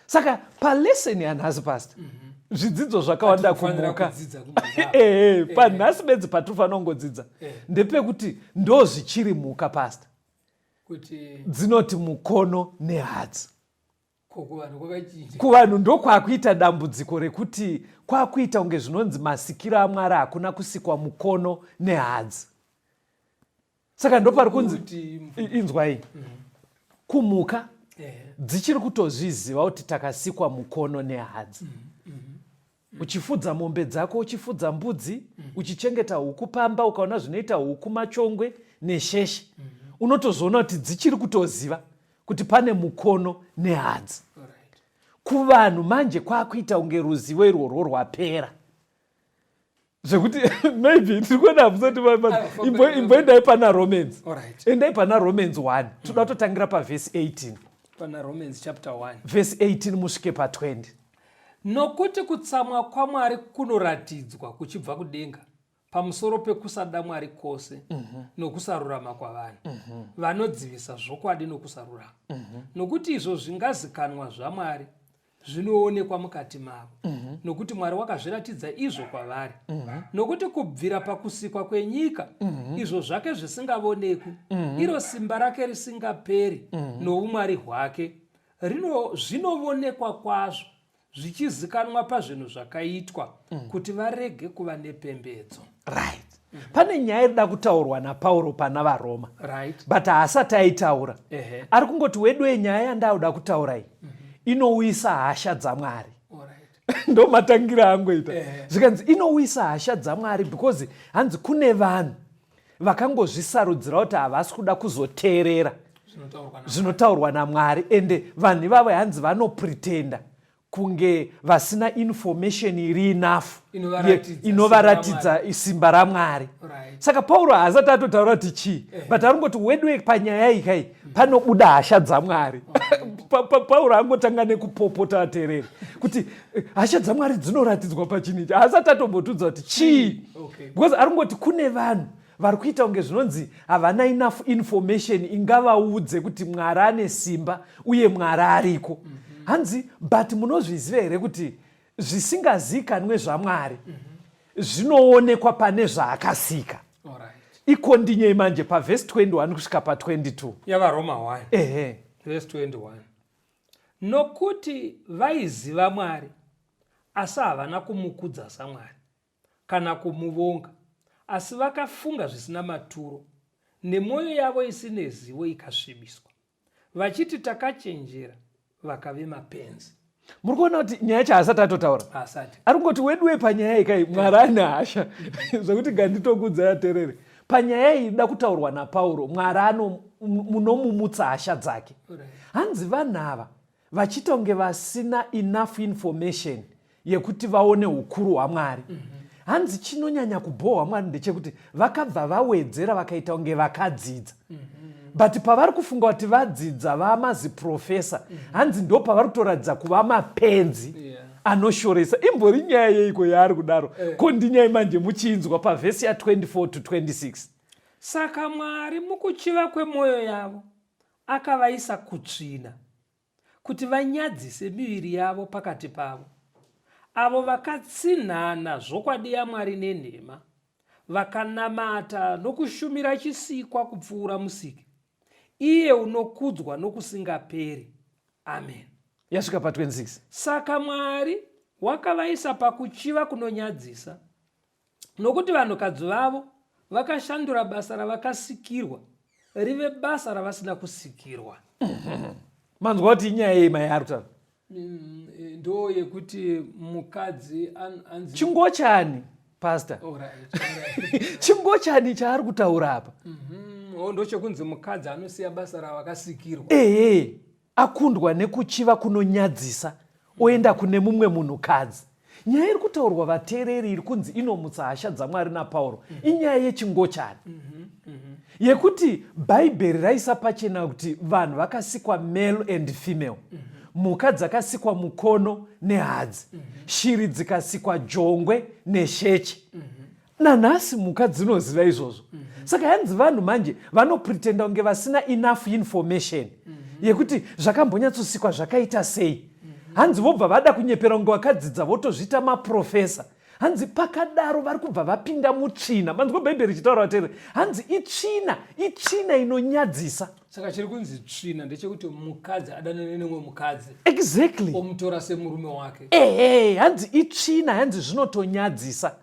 Saka paleseni yanhasi pastor, zvidzidzo zvakawanda kumhuka. Panhasi bedzi patinofanira kungodzidza ndepekuti ndo zvichiri mhuka pastor. Dzinoti mukono nehadzi. Kuvanhu ndo kwakuita dambudziko rekuti kwakuita unge zvinonzi masikiro aMwari hakuna kusikwa mukono nehadzi. Saka ndo pari kunzi inzwai. Kumhuka dzichiri kutozviziva kuti takasikwa mukono nehadzi. Uchifudza mombe dzako, uchifudza mbudzi, uchichengeta huku pamba, ukaona zvinoita huku machongwe nesheshe, unotozoona kuti dzichiri kutoziva kuti pane mukono nehadzi. Kuvanhu manje kwakuita unge ruzivo irworwo rwapera. Zvekuti maybe tirikwenda musati imboendai pana Romans. Endai pana Romans 1. Toda kutotangira paverse 18. Pana Romans chapter 1 verse 18 musvike pa20. Nokuti kutsamwa kwaMwari kunoratidzwa kuchibva kudenga pamusoro pekusada Mwari kwose nokusarurama kwavanhu, vanodzivisa zvokwadi nokusarurama. Nokuti izvo zvingazikanwa zvaMwari zvinoonekwa mukati mavo, nokuti Mwari wakazviratidza izvo kwavari. Nokuti kubvira pakusikwa kwenyika, izvo zvake zvisingavonekwi, iro simba rake risingaperi noumwari hwake, zvinoonekwa kwazvo, zvichizikanwa pazvinhu zvakaitwa, kuti varege kuva nepembedzo. Right. Pane nyaya irida kutaurwa naPauro pana vaRoma. Right. But haasati aitaura. Ari kungoti wedu yenyaya yandaoda kutaura iyi inouyisa hasha dzaMwari. ndo matangira angoita zvikanzi inowisa hasha dzaMwari because hanzi kune vanhu vakangozvisarudzira kuti havasi kuda kuzoteerera zvinotaurwa naMwari, ende vanhu ivavo hanzi vanopretenda kunge vasina information iri enough inovaratidza simba raMwari. Saka Pauro haasati atotaura kuti chii, but arongoti wedwe panyaya ikai panobuda hasha dzaMwari. Pauro angotanga nekupopota ateereri kuti hasha dzaMwari dzinoratidzwa pachinichi, haasati atombotudza kuti chii, because arongoti kune vanhu vari kuita kunge zvinonzi havana enough information ingavaudze kuti Mwari ane simba uye Mwari ariko. Hanzi but munozviziva here kuti zvisingazikanwe zvaMwari zvinoonekwa pane zvaakasika. Ikondinyei manje pavhesi 21 kusvika pa22 yavaroma 1 vhesi 21. Nokuti vaiziva Mwari asi havana kumukudza saMwari kana kumuvonga, asi vakafunga zvisina maturo, nemwoyo yavo isine zivo ikasvibiswa, vachiti takachenjera vakave mapenzi. Muri kuona kuti nyaya yacho haasati atotaura, ari kungoti wedwe panyaya ikai Mwari ane hasha zvokuti nganditokudza ateereri. Panyaya iyi ida kutaurwa naPauro, Mwari munomumutsa hasha dzake. Hanzi vanhu ava vachiita kunge vasina enough information yekuti vaone ukuru hwaMwari. Hanzi chinonyanya kubhohwa Mwari ndechekuti vakabva vawedzera vakaita kunge vakadzidza. But pavari kufunga kuti vadzidza vamaziprofesa, hanzi ndo pavari kutoratidza kuva mapenzi anoshoresa. Imbori nyaya yeiko yaari kudaro? Kondinyai manje muchinzwa pavhesi ya24 to 26. Saka Mwari mukuchiva kwemwoyo yavo akavaisa kutsvina kuti vanyadzise miviri yavo pakati pavo, avo vakatsinhana zvokwadi yaMwari nenhema, vakanamata nokushumira chisikwa kupfuura musiki, iye unokudzwa nokusingaperi. Amen. Yasvika pa26. Saka Mwari wakavaisa pakuchiva kunonyadzisa, nokuti vanhukadzi vavo vakashandura basa ravakasikirwa rive basa ravasina kusikirwa. Manzwa kuti inyaya yei mai ari kutaura? Ndo yekuti mukadzi anzi chingochani pastor? Chingochani chaari kutaura apa? Ndo chekunzi mukadzi anosiya basa ravakasikirwa. Akundwa nekuchiva kunonyadzisa oenda kune mumwe munhukadzi. Nyaya iri kutaurwa vateereri iri kunzi inomutsa hasha dzaMwari naPauro inyaya yechingochani, yekuti bhaibheri raisa pachena kuti vanhu vakasikwa male and female. Mhuka dzakasikwa mukono nehadzi, shiri dzikasikwa jongwe nesheche. Nanhasi mhuka dzinoziva izvozvo. Saka hanzi vanhu manje vanopretenda kunge vasina enough information yekuti zvakambonyatsosikwa zvakaita sei. Hanzi vobva vada kunyepera kunge vakadzidza votozviita maprofesa. Hanzi pakadaro vari kubva vapinda mutsvina. Manzwa bhaibheri ichitaura vateereri, hanzi itsvina inonyadzisa. Saka chiri kunzi tsvina ndechekuti mukadzi adanane nemwe mukadzi. Exactly. Omutora semurume wake. Hanzi itsvina, hanzi zvinotonyadzisa.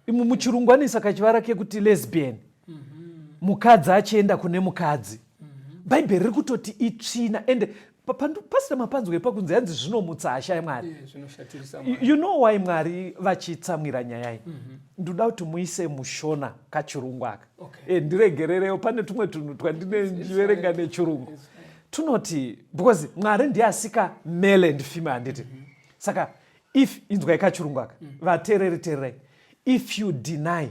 Muchirungwani saka chivara kekuti lesbian. Mukadzi achienda kune mukadzi. Bhaibheri riri kutoti itsvina, ende pasina mapanzwa epakunzi hanzi zvinomutsa hasha yaMwari. You know why Mwari vachitsamwira nyaya iyi? Ndoda kuti muise mushona kachirungu aka. Ndiregererewo pane tumwe tunhu twandinenjiverenga nechirungu. Tunoti because Mwari ndiye asika male and female handiti. Saka if inzwai kachirungu aka vateererai, if you deny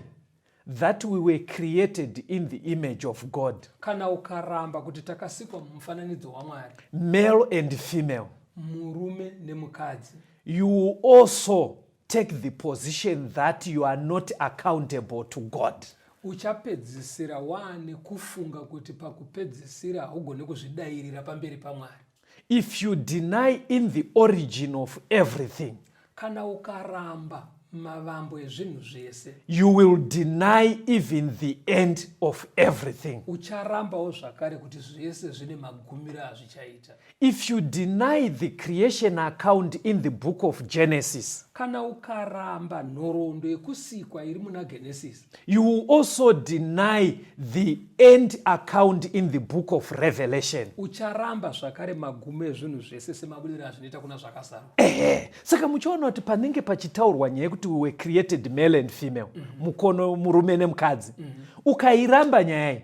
that we were created in the image of God, kana ukaramba kuti takasikwa mumufananidzo waMwari, male and female, murume nemukadzi, you also take the position that you are not accountable to God. Uchapedzisira wane kufunga kuti pakupedzisira hugone kuzvidayirira pamberi paMwari. If you deny in the origin of everything, kana ukaramba mavambo ezvinhu zvese, you will deny even the end of everything. Ucharambawo zvakare kuti zvese zvine magumiro azvichaita. If you deny the creation account in the book of Genesis, kana ukaramba nhoroondo yekusikwa iri muna Genesis, you will also deny the end account in the book of Revelation. ucharamba zvakare magumo ezvinhu zvese semabudiro azvinoita kuna zvakazarwa. Saka muchiona kuti panenge pachitaurwa nyaya yekuti we were created male and female, mukono murume nemukadzi, ukairamba nyaya iyi,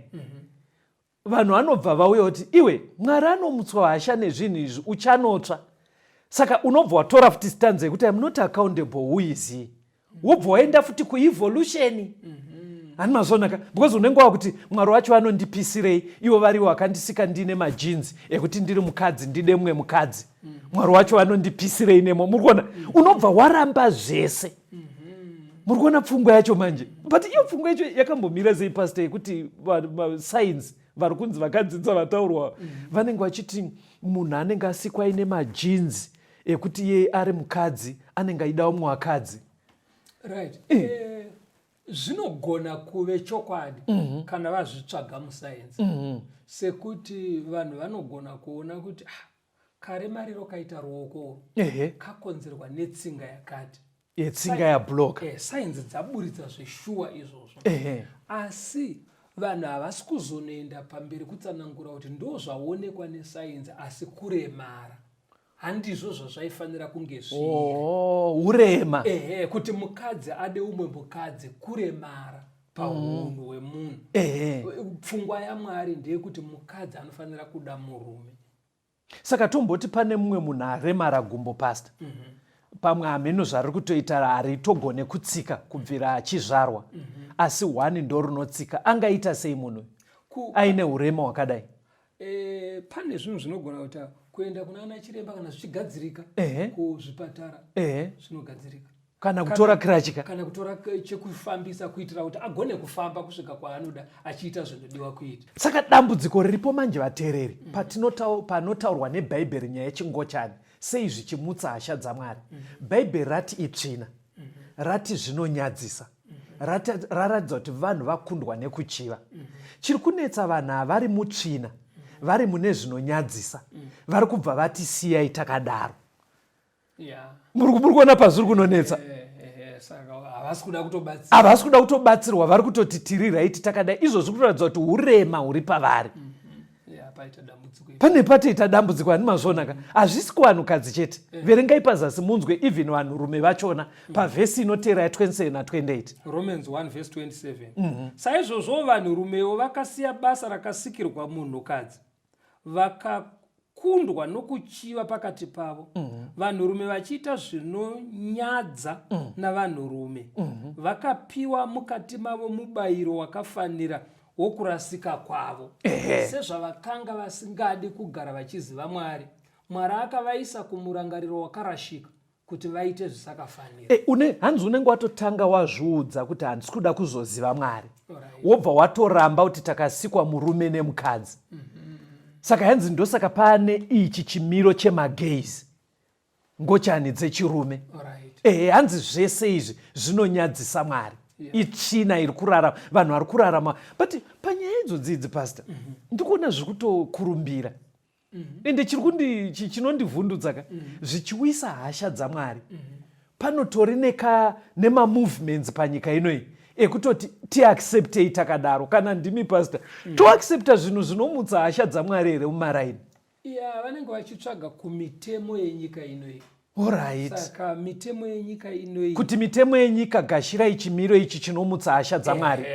vanhu vanobva vauya kuti iwe Mwari anomutswa hasha nezvinhu izvi uchanotsva. Saka unobva watora futi stanza yekuti I'm not accountable, who is he? Wobva waenda futi kuevolution. Hani mazonaka, because unenge wakuti Mwari wacho anondipisirei, ivo variwo vakandisika ndine majinzi ekuti ndiri mukadzi ndide mumwe mukadzi. Mwari wacho anondipisirei nemo. Muri kuona unobva waramba zvese. Muri kuona pfungwa yacho manje. But iyo pfungwa yacho yakambomira sei pastor yekuti science vari kunzi vakadzidza vataurwa vanenge vachiti munhu anenge asikwa ine majinzi ekuti iye ari mukadzi anenge aida umwe wakadzi. Right. Zvinogona kuve chokwadi kana vazvitsvaga musayenzi, sekuti vanhu vanogona kuona kuti kare mariro kaita ruoko kakonzerwa netsinga yakati, tsinga yabloka. sayenzi dzaburitsa zveshuwa izvozvo. Asi vanhu havasi kuzonoenda pamberi kutsanangura kuti ndo zvaonekwa nesayenzi asi kuremara handizvo zvazvaifanira kunge zviri. Urema. Kuti mukadzi ade umwe mukadzi kuremara paunhu hwemunhu. Pfungwa yaMwari ndeyekuti mukadzi anofanira kuda murume. Saka tomboti pane mumwe munhu aremara gumbo pastor, pamwe hameno zvari kutoita haritogone kutsika kubvira achizvarwa, asi hwani ndo runotsika, angaita sei munhu aine urema hwakadai? Pane zvinhu zvinogona kuita kuenda kuna ana chiremba kana zvichigadzirika, kuzvipatara zvinogadzirika, kana kutora kirachika, kana kutora chekufambisa kuitira kuti agone kufamba kusvika kwaanoda achiita zvinodiwa kuita. Saka dambudziko riripo manje vateereri, panotaurwa nebhaibheri nyaya yechingochani sei zvichimutsa hasha dzaMwari. Bhaibheri rati itsvina, rati zvinonyadzisa, raratidza kuti vanhu vakundwa nekuchiva. Chiri kunetsa vanhu havari mutsvina, vari mune zvinonyadzisa, vari kubva vatisiyai takadaro. Muri kuona pazviri kunonetsa. Saka havasi kuda kutobatsirwa, havasi kuda kutobatsirwa, vari kutoti tiri raiti takadai. Izvo zviri kuratidza kuti urema huri pavari. Pane patoita dambudziko, hani mazvonaka. Hazvisi kuvanhukadzi chete, verengai pazasi munzwe even vanhurume vachona pavhesi inotera ya27 na28. Romans 1:27. Saizvozvo vanhurumewo vakasiya basa rakasikirwa munhukadzi, vakakundwa nokuchiva pakati pavo, vanhurume vachiita zvinonyadza navanhurume, vakapiwa mukati mavo mubayiro wakafanira wokurasika kwavo. Sezvavakanga vasingadi kugara vachiziva Mwari, Mwari akavaisa kumurangariro wakarashika kuti vaite zvisakafanira. Hanzi unenge watotanga wazviudza kuti handisi kuda kuzoziva Mwari, wobva watoramba kuti takasikwa murume nemukadzi. Saka hanzi ndosaka pane ichi chimiro chemageizi, ngochani dzechirume. Hanzi zvese izvi zvinonyadzisa Mwari. Itsvina iri kurarama, vanhu vari kurarama. But panyaya idzodzi pastor, ndikuona zviri kutokurumbira, ende chinondivhundutsa zvichiwisa hasha dzaMwari. Panotori nemamovements panyika inoyi ekutoti tiacceptei takadaro. Kana ndimi pastor, toaccepta zvinhu zvinomutsa hasha dzaMwari here mumaraini? Vanenge vachitsvaga kumitemo yenyika inoyi. Alright. Saka mitemo yenyika inoyi, kuti mitemo yenyika gashirai chimiro ichi chinomutsa hasha dzaMwari.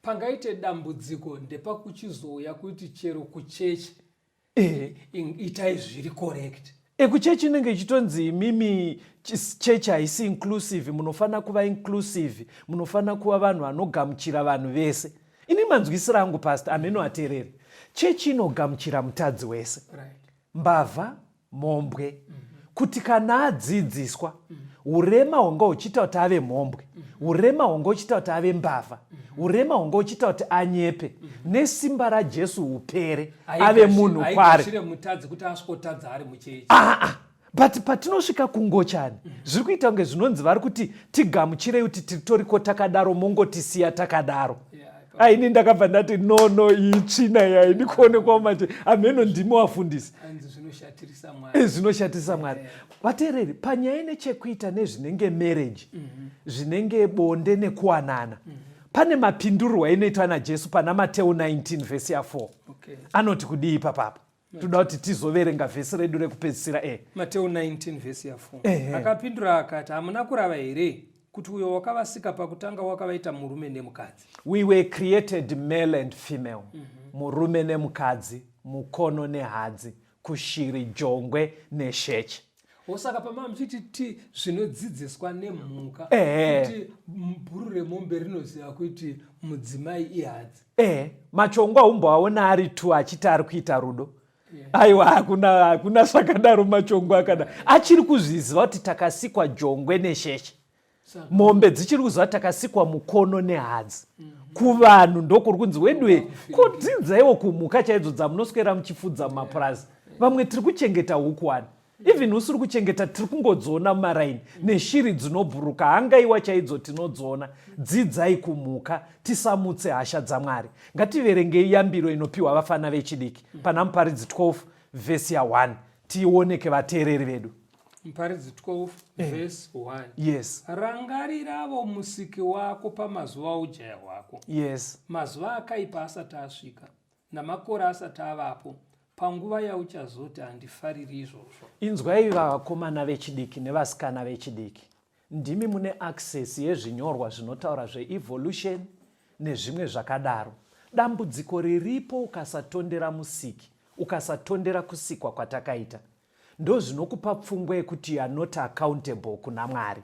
Pangaite dambudziko ndepakuchizouya kuti chero kuchechi itai zviri correct. Kuchechi inenge ichitonzi imimi chechi haisi inclusive, munofana kuva inclusive, munofana kuva vanhu vanogamuchira vanhu vese. Ini manzwisira angu pastor, ameno ateereri. Chechi inogamuchira mutadzi wese, mbavha, mhombwe, kuti kana adzidziswa, urema hwanga huchiita kuti ave mhombwe, urema hwanga huchiita kuti ave mbavha, urema hwanga huchiita kuti anyepe, nesimba raJesu upere, ave munhu kwari. But patinosvika kungochani, zviri kuita kunge zvinonzi vari kuti tigamuchirei kuti titoriko takadaro, mongotisiya takadaro. aini ndakabva ndati no iyi tsvina yaini kuonekwa manje ameno ndimi wafundisi zvinoshatisa Mwari. Vateereri, panyaya nechekuita nezvinenge marriage, zvinenge bonde nekuwanana, pane mapindurwa ainoitwa naJesu pana Mateo 19 vhesi ya4. Anoti kudii papapa? Toda kuti tizoverenga vhesi redu rekupedzisira. Mateo 19 vhesi ya4. Akapindura akati, hamuna kurava here kuti uyo wakavasika pakutanga wakavaita murume nemukadzi? We were created male and female. Murume nemukadzi, mukono nehadzi, kushiri, jongwe nesheche. Osaka pama mchiti zvinodzidziswa nemhuka kuti bhuru remombe rinoziva kuti mudzimai ihadzi. Machongwa umboaona ari 2 achiti ari kuita rudo. Aiwa, hakuna zvakadaro machongwa akadaro. Achiri kuzviziva kuti takasikwa jongwe nesheche. Mombe dzichiri kuziva takasikwa mukono nehadzi. Kuvanhu ndokuri kunzi wedwe kudzidzaiwo kumhuka chaidzo dzamunoswera muchifudza mumapurazi. Vamwe tiri kuchengeta hukwani. Even usiri kuchengeta tiri kungodziona mumaraini neshiri dzinobhuruka, hangaiwa chaidzo tinodziona. Dzidzai kumhuka, tisamutse hasha dzaMwari. Ngativerengei yambiro inopiwa vafana vechidiki pana Muparidzi 12 vhesi ya1 tioneke vateereri vedu. Muparidzi 12 vhesi 1. Yes. Rangariravo musiki wako pamazuva ujaya hwako. Yes. Mazuva akaipa asati asvika namakore asati avapo, panguva yauchazoti handifariri izvozvo. Inzwai vakomana vechidiki nevasikana vechidiki, ndimi mune access yezvinyorwa zvinotaura zveevolution nezvimwe zvakadaro. Dambudziko riripo ukasatondera musiki, ukasatondera kusikwa kwatakaita, ndo zvinokupa pfungwa yekuti you are not accountable kuna Mwari.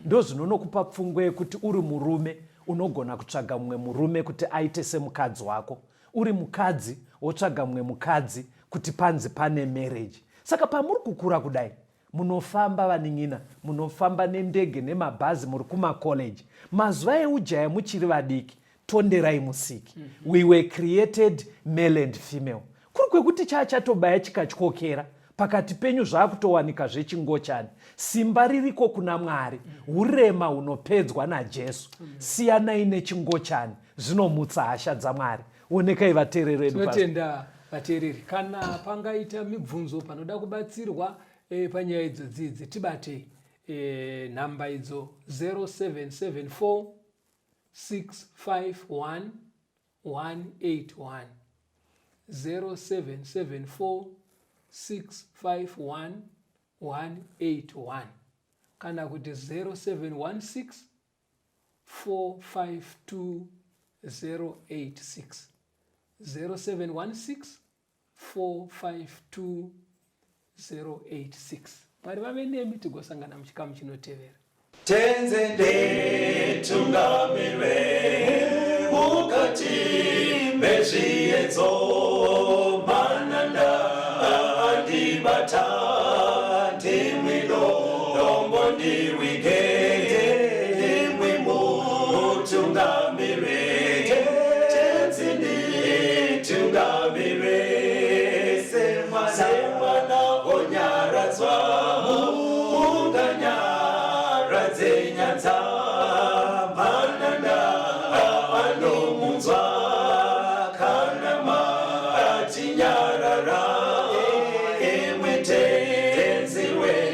Ndo zvinokupa pfungwa yekuti uri murume unogona kutsvaga mumwe murume kuti aite semukadzi wako, uri mukadzi wotsvaga mumwe mukadzi kuti panzi pane marriage. Saka pamuri kukura kudai, munofamba vanin'ina, munofamba nendege nemabhazi, muri kumacollege, mazuva eujaya muchiri vadiki, tonderai musiki. We were created male and female. Kuri kwekuti chatobaya chikatyokera pakati penyu zvakutowanika zvechingochani. Simba ririko kuna Mwari, urema hunopedzwa naJesu. Siyanai nechingochani, zvinomutsa hasha dzaMwari. Onekai vateereri vedu. Tinotenda vateereri, kana pangaita mibvunzo panoda kubatsirwa panyaya idzodzi, tibate nhamba idzo 0774 651 181 0774 651 181 kana kuti 0716 452 086 0716 452 086. Mwari vave nemi tigosangana muchikamu chinotevera. Tenzende tungamirwe mukati mezviedzo mananda andibata ndimwino dombo ndiwike ndimwimo tungamirwe tenzende tungamirwe semwana onyaradzwa unganya radze nyanza